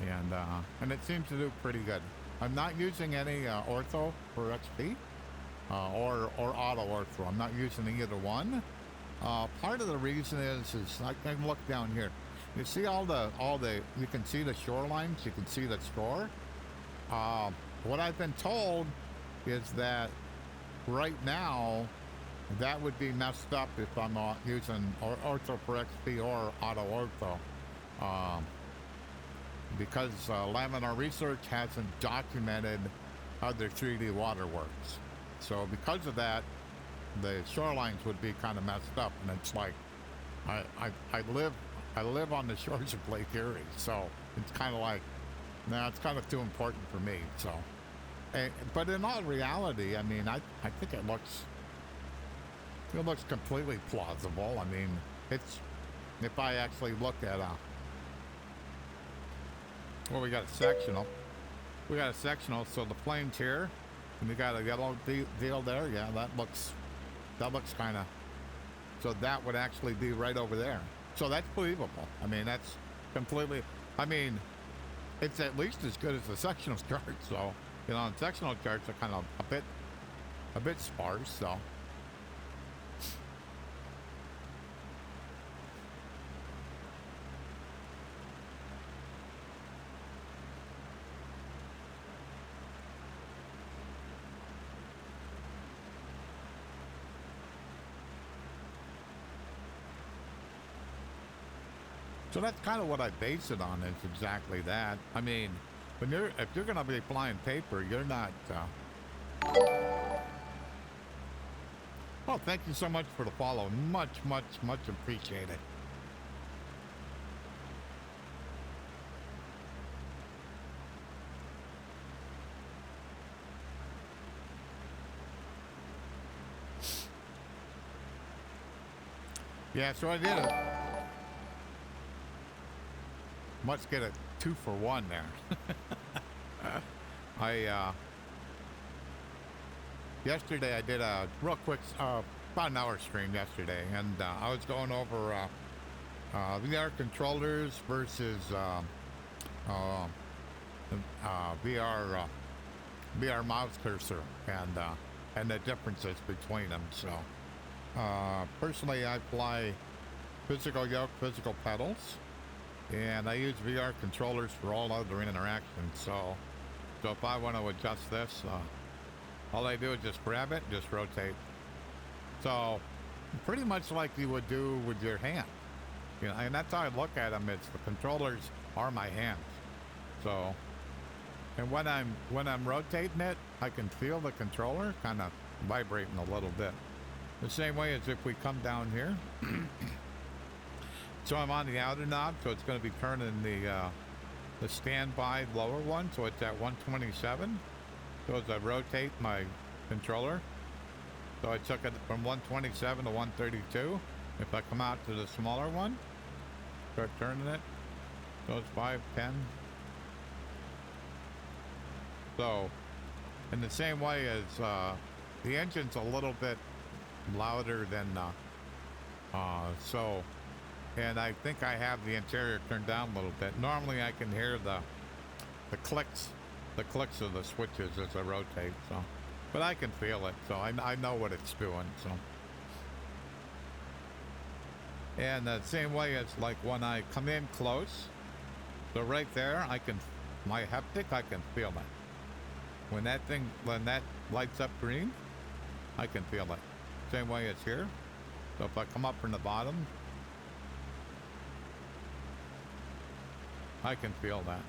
and it seems to do pretty good. I'm not using any ortho for XP or auto ortho. I'm not using either one. Part of the reason is I can look down here. You see all the you can see the shorelines. You can see the shore. What I've been told is that right now, that would be messed up if I'm not using ortho for XP or auto ortho, because Laminar Research hasn't documented how their 3D water works. So because of that, the shorelines would be kind of messed up, and it's like I live on the shores of Lake Erie, so it's kind of like, nah, it's kind of too important for me. So. But in all reality, I mean, I think it looks completely plausible. I mean, if I actually look at well, we got a sectional, so the plane's here, and we got a yellow deal there. Yeah, that looks kind of, so that would actually be right over there. So that's believable. I mean, that's completely, I mean, it's at least as good as the sectional chart. So. You know, sectional charts are kind of a bit sparse, so. So that's kind of what I base it on, is exactly that. I mean, if you're going to be flying paper, you're not. Well, thank you so much for the follow. Much appreciated. Yeah, so I did it. Must get a 2-for-1 there. Yesterday I did a real quick about an hour stream yesterday, and I was going over VR controllers versus VR mouse cursor, and the differences between them. So personally, I apply physical yoke, physical pedals, and I use VR controllers for all other interactions. So if I want to adjust this, all I do is just grab it, just rotate. So pretty much like you would do with your hand, you know, and that's how I look at them. It's the controllers are my hands. So, and when I'm rotating it, I can feel the controller kind of vibrating a little bit. The same way as if we come down here. So I'm on the outer knob, so it's going to be turning the standby lower one, so it's at 127. So as I rotate my controller, so I took it from 127 to 132. If I come out to the smaller one, start turning it, so it's 5, 10. So, in the same way as the engine's a little bit louder than, so, and I think I have the interior turned down a little bit. Normally I can hear the clicks of the switches as I rotate, so, but I can feel it, so I know what it's doing, so. And the same way as like when I come in close, so right there, my haptic, I can feel it. When that lights up green, I can feel it. Same way it's here. So if I come up from the bottom, I can feel that.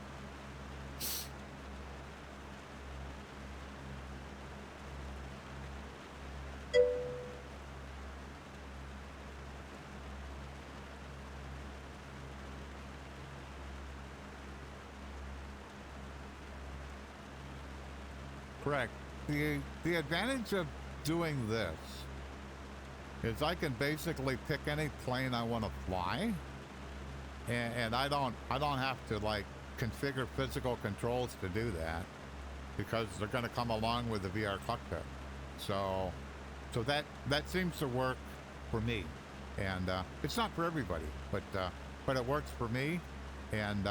Correct. The advantage of doing this is I can basically pick any plane I want to fly, and I don't have to like configure physical controls to do that, because they're going to come along with the VR cockpit. So that seems to work for me, and it's not for everybody, but it works for me, and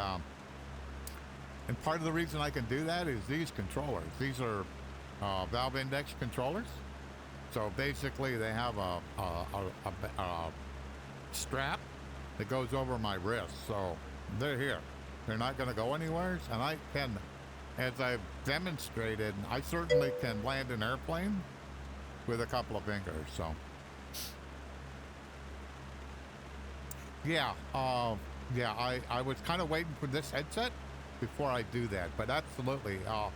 part of the reason I can do that is these controllers. These are valve index controllers. So basically they have a strap that goes over my wrist. So they're here. They're not going to go anywhere. And I can, as I've demonstrated, I certainly can land an airplane with a couple of fingers. So yeah, I was kind of waiting for this headset before I do that, but absolutely, I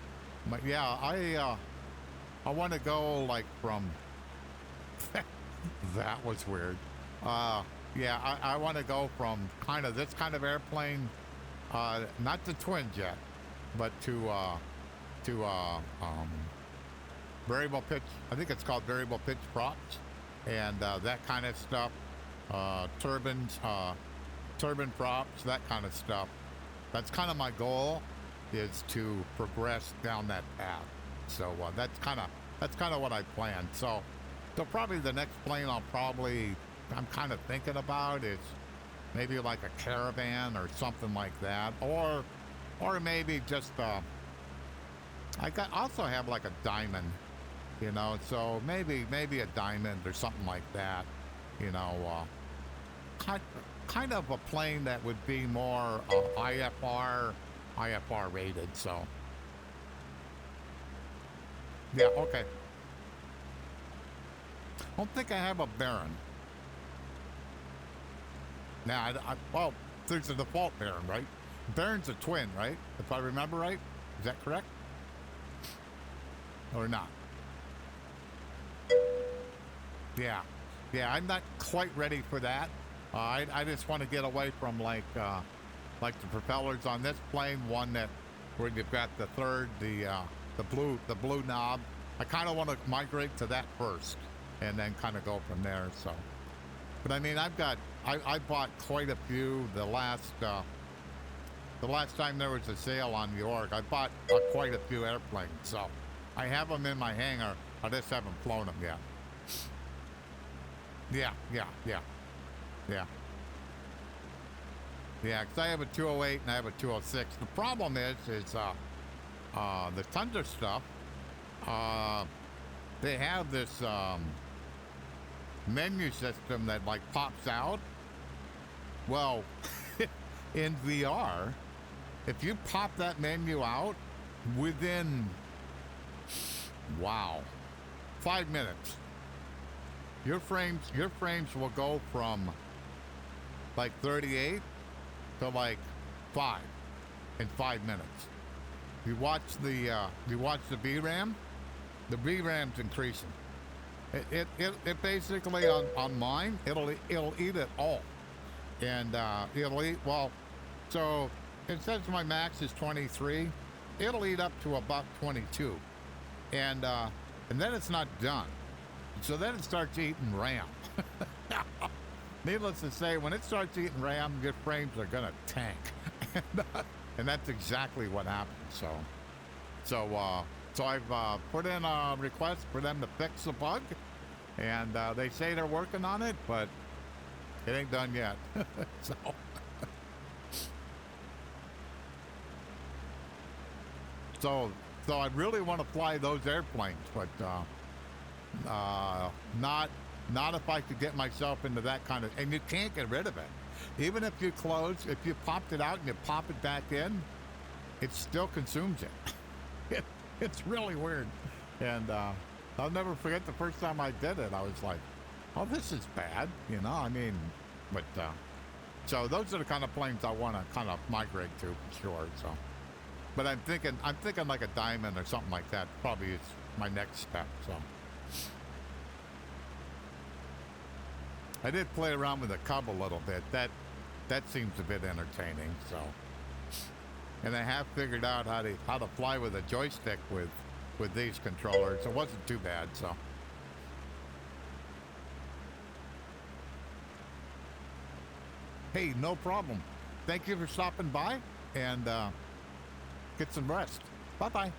want to go like from that was weird. I want to go from kind of this kind of airplane, not the twin jet, but to variable pitch. I think it's called variable pitch props, and that kind of stuff. Turbines, turbine props, that kind of stuff. That's kind of my goal, is to progress down that path. So that's kind of what I plan. So probably the next plane I'm kind of thinking about is maybe like a Caravan or something like that, or maybe just I also have like a Diamond, you know. So maybe a Diamond or something like that, you know. Kind of a plane that would be more IFR rated. So yeah, okay. I don't think I have a Baron. Now, well, there's a default Baron, right? Baron's a twin, right? If I remember right, is that correct? Or not? Yeah, I'm not quite ready for that. I just want to get away from like the propellers on this plane, one where you've got the third, the blue knob. I kind of want to migrate to that first, and then kind of go from there. So, but I mean, I bought quite a few. The last time there was a sale on the org, I bought quite a few airplanes. So I have them in my hangar. I just haven't flown them yet. Yeah, yeah, yeah, yeah. Yeah, because I have a 208 and I have a 206. The problem is the Tundra stuff, uh, they have this menu system that like pops out. Well, in VR, if you pop that menu out within, wow, 5 minutes, your frames will go from like 38 to like 5 in 5 minutes. You watch the VRAM, the VRAM's increasing. It basically on mine, it'll eat it all. And it'll eat, well, so it says my max is 23. It'll eat up to about 22. And then it's not done. So then it starts eating RAM. Needless to say, when it starts eating RAM, your frames are gonna tank. And that's exactly what happened. So I've put in a request for them to fix the bug, and they say they're working on it, but it ain't done yet. So I really want to fly those airplanes, but not if I could get myself into that kind of, and you can't get rid of it. Even if you popped it out and you pop it back in, it still consumes it. It's really weird. And I'll never forget the first time I did it. I was like, oh, this is bad, you know? I mean, but, so those are the kind of planes I want to kind of migrate to, for sure, so. But I'm thinking like a Diamond or something like that probably is my next step, so. I did play around with the Cub a little bit. That seems a bit entertaining, so. And I have figured out how to fly with a joystick with these controllers. It wasn't too bad, so. Hey, no problem. Thank you for stopping by, and get some rest. Bye-bye.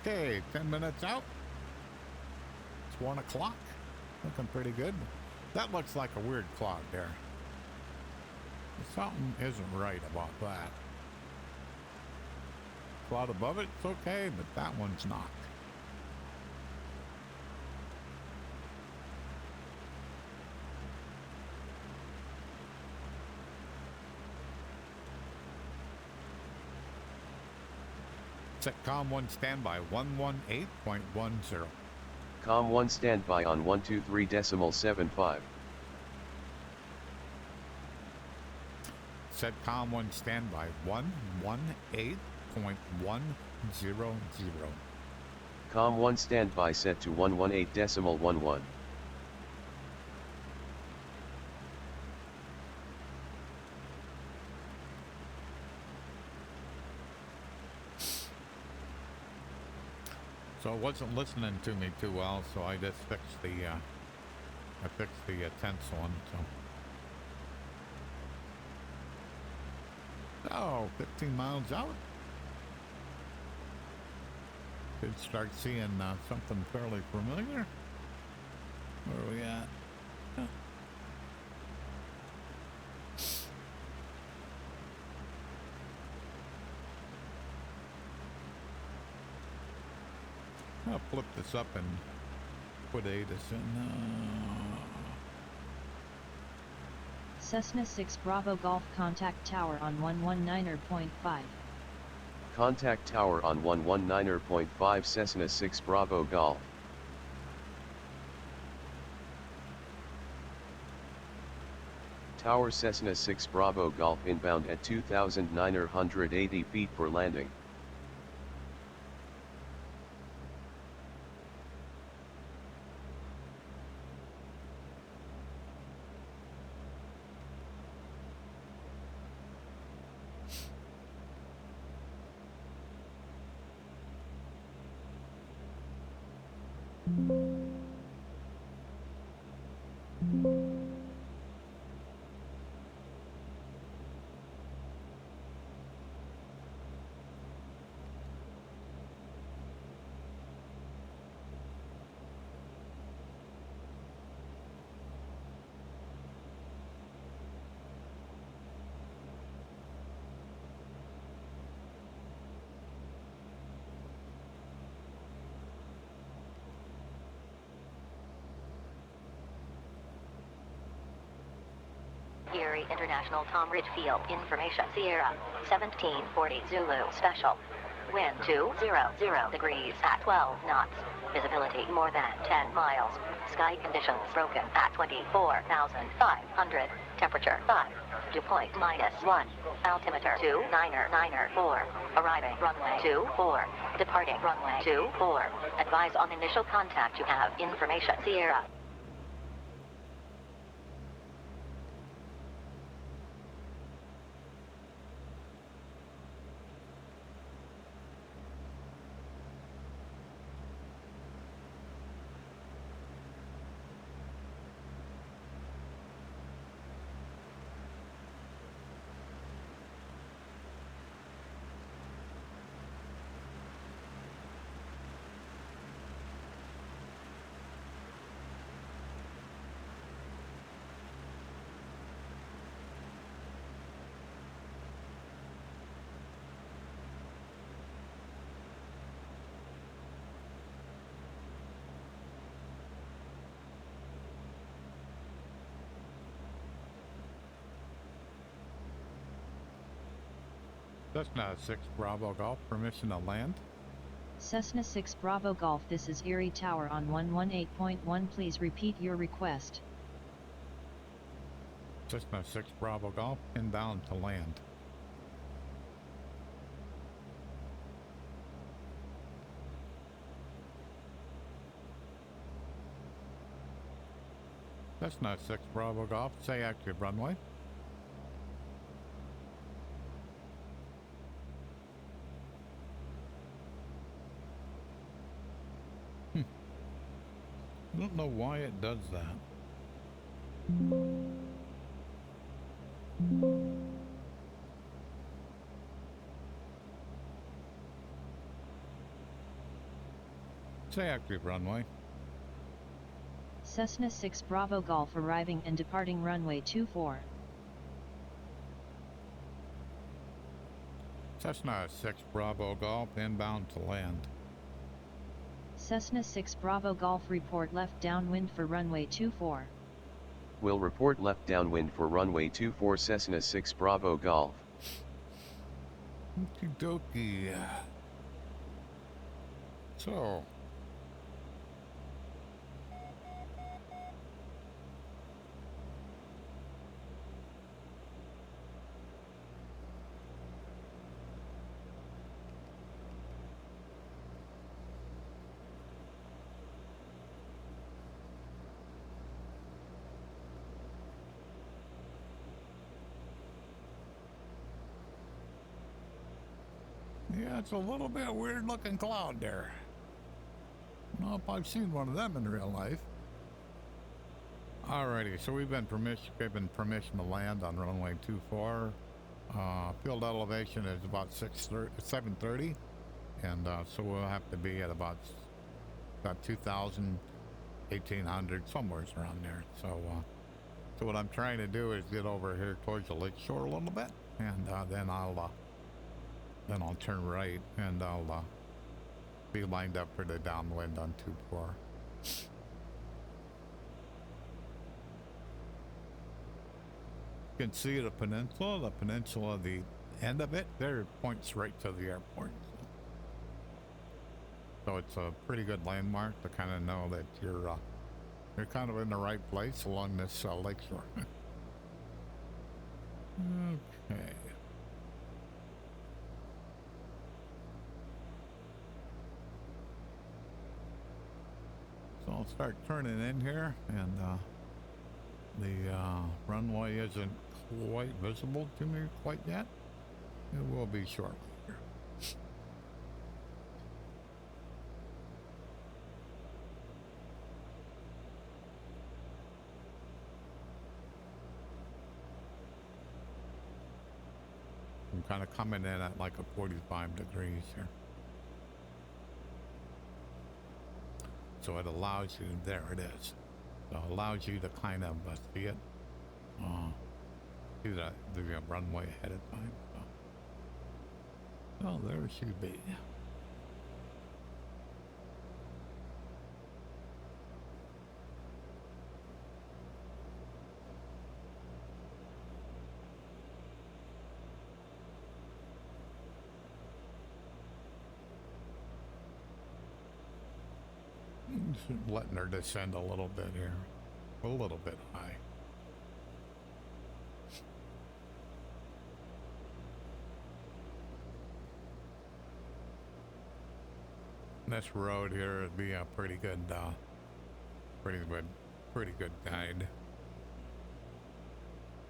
Okay, 10 minutes out. It's 1 o'clock. Looking pretty good. That looks like a weird cloud there. Something isn't right about that. Cloud above it's okay, but that one's not. Setcom 1 standby 118.10. Com 1 standby on 123.75. Setcom 1 standby 118.100. Com 1 standby set to 118.11. So it wasn't listening to me too well, so I just fixed the tense one. So 15 miles out. Could start seeing something fairly familiar. Where are we at? I'll flip this up and put ATIS in. Cessna 6 Bravo Golf contact tower on 119.5. Contact tower on 119.5 Cessna 6 Bravo Golf. Tower Cessna 6 Bravo Golf inbound at 2,980 feet for landing. International Tom Ridgefield. Information Sierra 1740 Zulu Special. Wind 200 degrees at 12 knots. Visibility more than 10 miles. Sky conditions broken at 24,500. Temperature 5. Dew point -1. Altimeter 29994. Arriving runway 24. Departing runway 24. Advise on initial contact. You have information Sierra. Cessna 6 Bravo Golf, permission to land. Cessna 6 Bravo Golf, this is Erie Tower on 118.1. Please repeat your request. Cessna 6 Bravo Golf, inbound to land. Cessna 6 Bravo Golf, say active runway. I don't know why it does that. Say active runway. Cessna 6 Bravo Golf arriving and departing runway 24. Cessna 6 Bravo Golf, inbound to land. Cessna 6 Bravo Golf, report left downwind for runway 24. Will report left downwind for runway 24 Cessna 6 Bravo Golf. Okie dokie. So. Yeah, it's a little bit weird looking cloud there. I don't know if I've seen one of them in real life. Alrighty, so we've been given permission to land on runway 24. Field elevation is about 730, and so we'll have to be at about 2,000, 1,800, somewhere around there. So what I'm trying to do is get over here towards the lake shore a little bit, and then I'll turn right, and I'll be lined up for the downwind on 24. You can see the peninsula, the end of it, there points right to the airport. So it's a pretty good landmark to kind of know that you're kind of in the right place along this lake shore. Okay. So I'll start turning in here, and the runway isn't quite visible to me quite yet. It will be shortly here. I'm kind of coming in at like a 45 degrees here. So it allows you, there it is. So it allows you to kind of see it, see the runway ahead of time. So there it should be. Just letting her descend a little bit here. A little bit high. This road here would be a pretty good guide.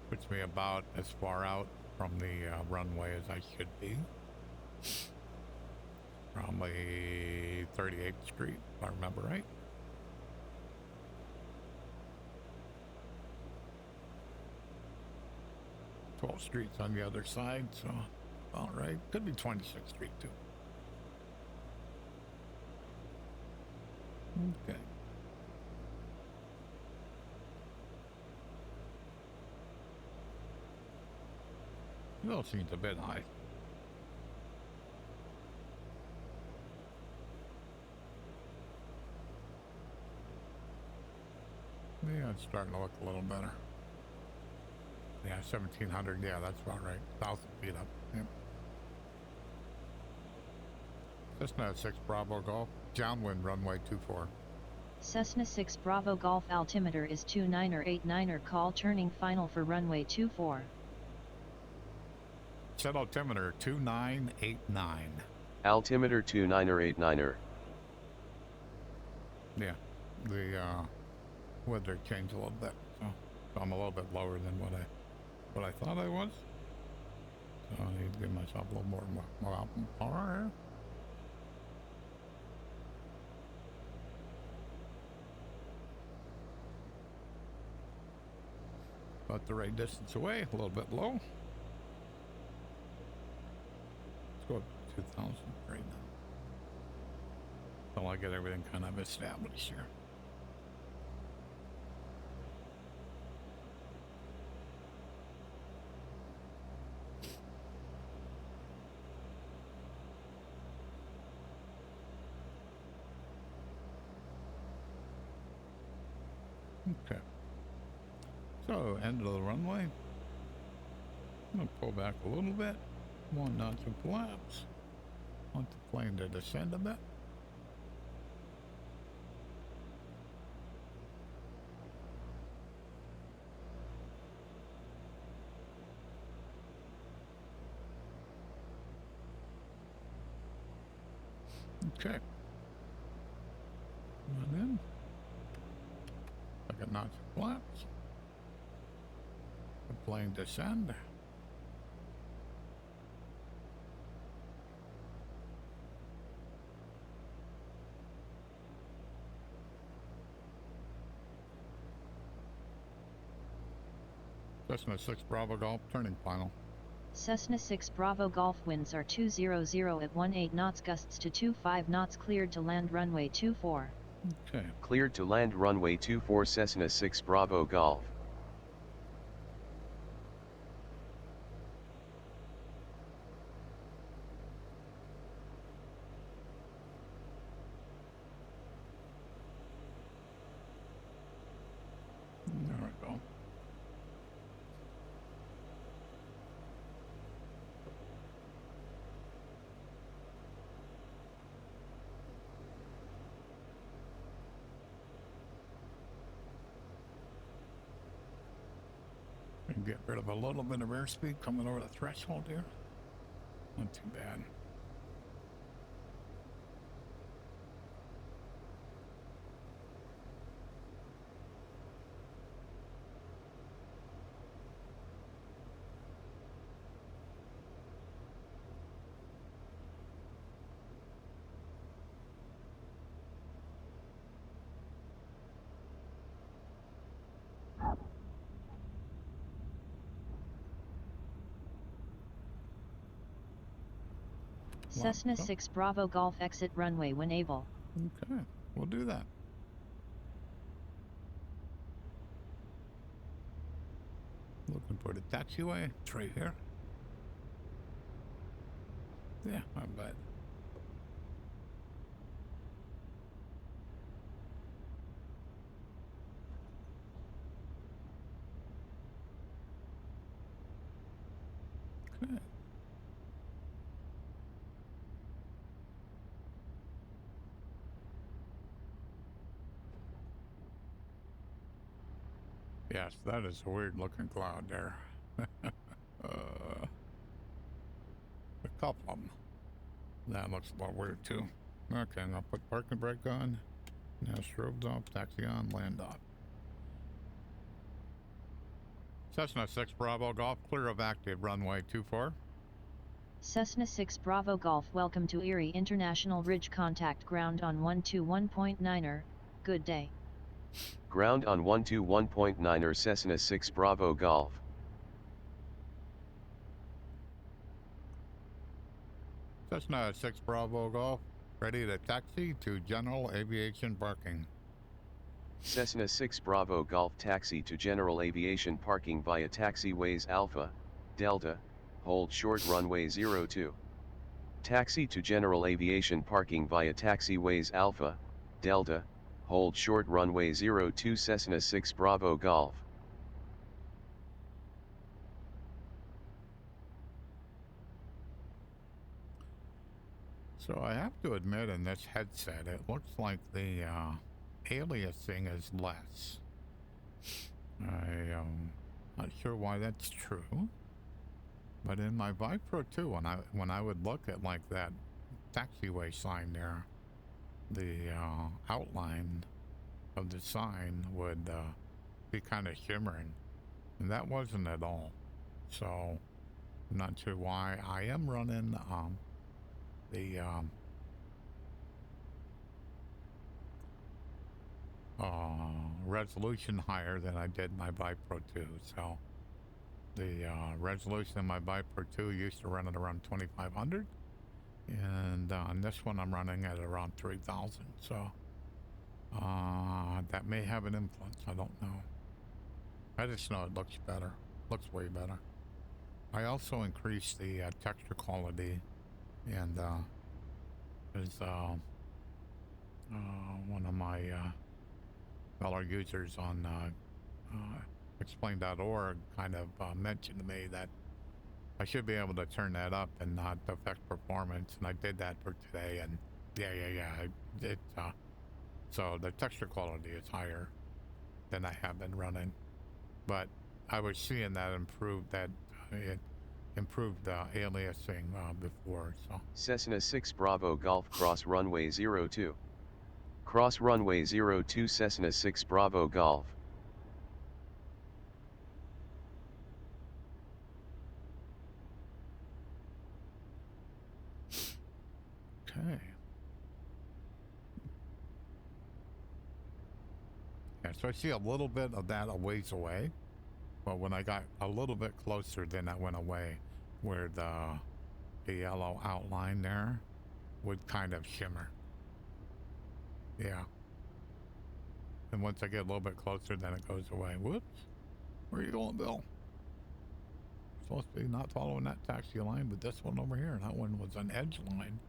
Puts me about as far out from the runway as I should be. Probably 38th Street, if I remember right. Twelfth Street's on the other side, so all right. Could be 26th Street too. Okay. Well, seems a bit high. Yeah, it's starting to look a little better. Yeah, 1700. Yeah, that's about right. 1,000 feet up. Yep. Cessna 6 Bravo Golf. Downwind runway 24. Cessna 6 Bravo Golf altimeter is 29er call turning final for runway 24. Set altimeter 2989. Altimeter 29er. Yeah, the weather changed a little bit, so I'm a little bit lower than what I thought I was. So I need to give myself a little more power here. About the right distance away, a little bit low. Let's go up to 2,000 right now. So I get everything kind of established here. Okay. So, end of the runway. I'm going to pull back a little bit. Want not to collapse. Want the plane to descend a bit. Okay. And then, like a not to collapse. The plane descend. Cessna 6 Bravo Golf turning final. Cessna 6 Bravo Golf winds are 200 at 18 knots, gusts to 25 knots, cleared to land runway 24. Okay. Cleared to land runway 24 Cessna 6 Bravo Golf. There we go. And get rid of a little bit of airspeed coming over the threshold here. Not too bad. Cessna 6 Bravo Golf exit runway when able. Okay, we'll do that. Looking for the taxiway. It's right here. Yeah, not bad. Okay. Yes, that is a weird looking cloud there. A couple of them. That looks a lot weird too. Okay, I'm gonna put parking brake on. Now strobes off, taxi on, land off. Cessna 6 Bravo Golf, clear of active runway 24. Cessna 6 Bravo Golf, welcome to Erie International Ridge, contact ground on 121.9er, good day. Ground on 121.9er Cessna 6 Bravo Golf. Cessna 6 Bravo Golf, ready to taxi to general aviation parking. Cessna 6 Bravo Golf, taxi to general aviation parking via taxiways Alpha, Delta, hold short runway 02. Taxi to general aviation parking via taxiways Alpha, Delta, hold short runway 02 Cessna 6 Bravo Golf. So I have to admit, in this headset, it looks like the aliasing is less. Not sure why that's true, but in my Vive Pro 2, when I would look at like that taxiway sign there, the outline of the sign would be kind of shimmering, and that wasn't at all. So I'm not sure why. I am running the resolution higher than I did my Vive Pro 2. So the resolution in my Vive Pro 2 used to run at around 2500, and on this one I'm running at around 3000. So that may have an influence. I don't know. I just know it looks better. Looks way better. I also increased the texture quality, and as one of my fellow users on explain.org kind of mentioned to me that I should be able to turn that up and not affect performance, and I did that for today, and so the texture quality is higher than I have been running, but I was seeing that it improved aliasing before. So Cessna 6 Bravo Golf, cross runway 02. Cross runway 02 Cessna 6 Bravo Golf. okay. Yeah, so I see a little bit of that a ways away, but when I got a little bit closer, then that went away, where the yellow outline there would kind of shimmer. Yeah. And once I get a little bit closer, then it goes away. Whoops. Where are you going, Bill? Supposed to be not following that taxi line, but this one over here, that one was an edge line.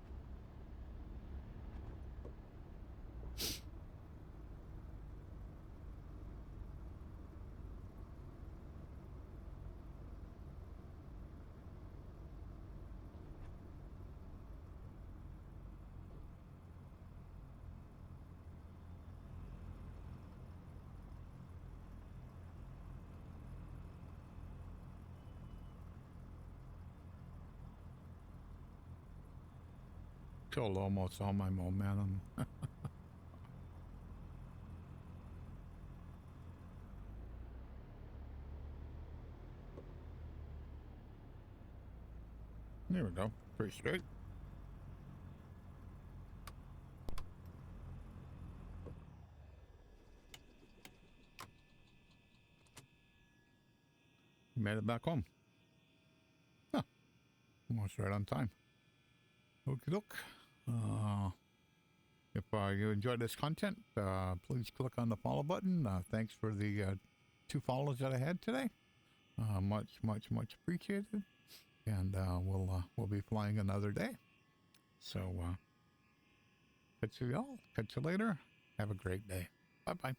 Killed almost all my momentum. There we go. Pretty straight. Made it back home. Huh. Almost right on time. Okie doke. If you enjoyed this content, please click on the follow button. Thanks for the 2 follows that I had today. Much appreciated. And we'll be flying another day. So catch you all. Catch you later. Have a great day. Bye-bye.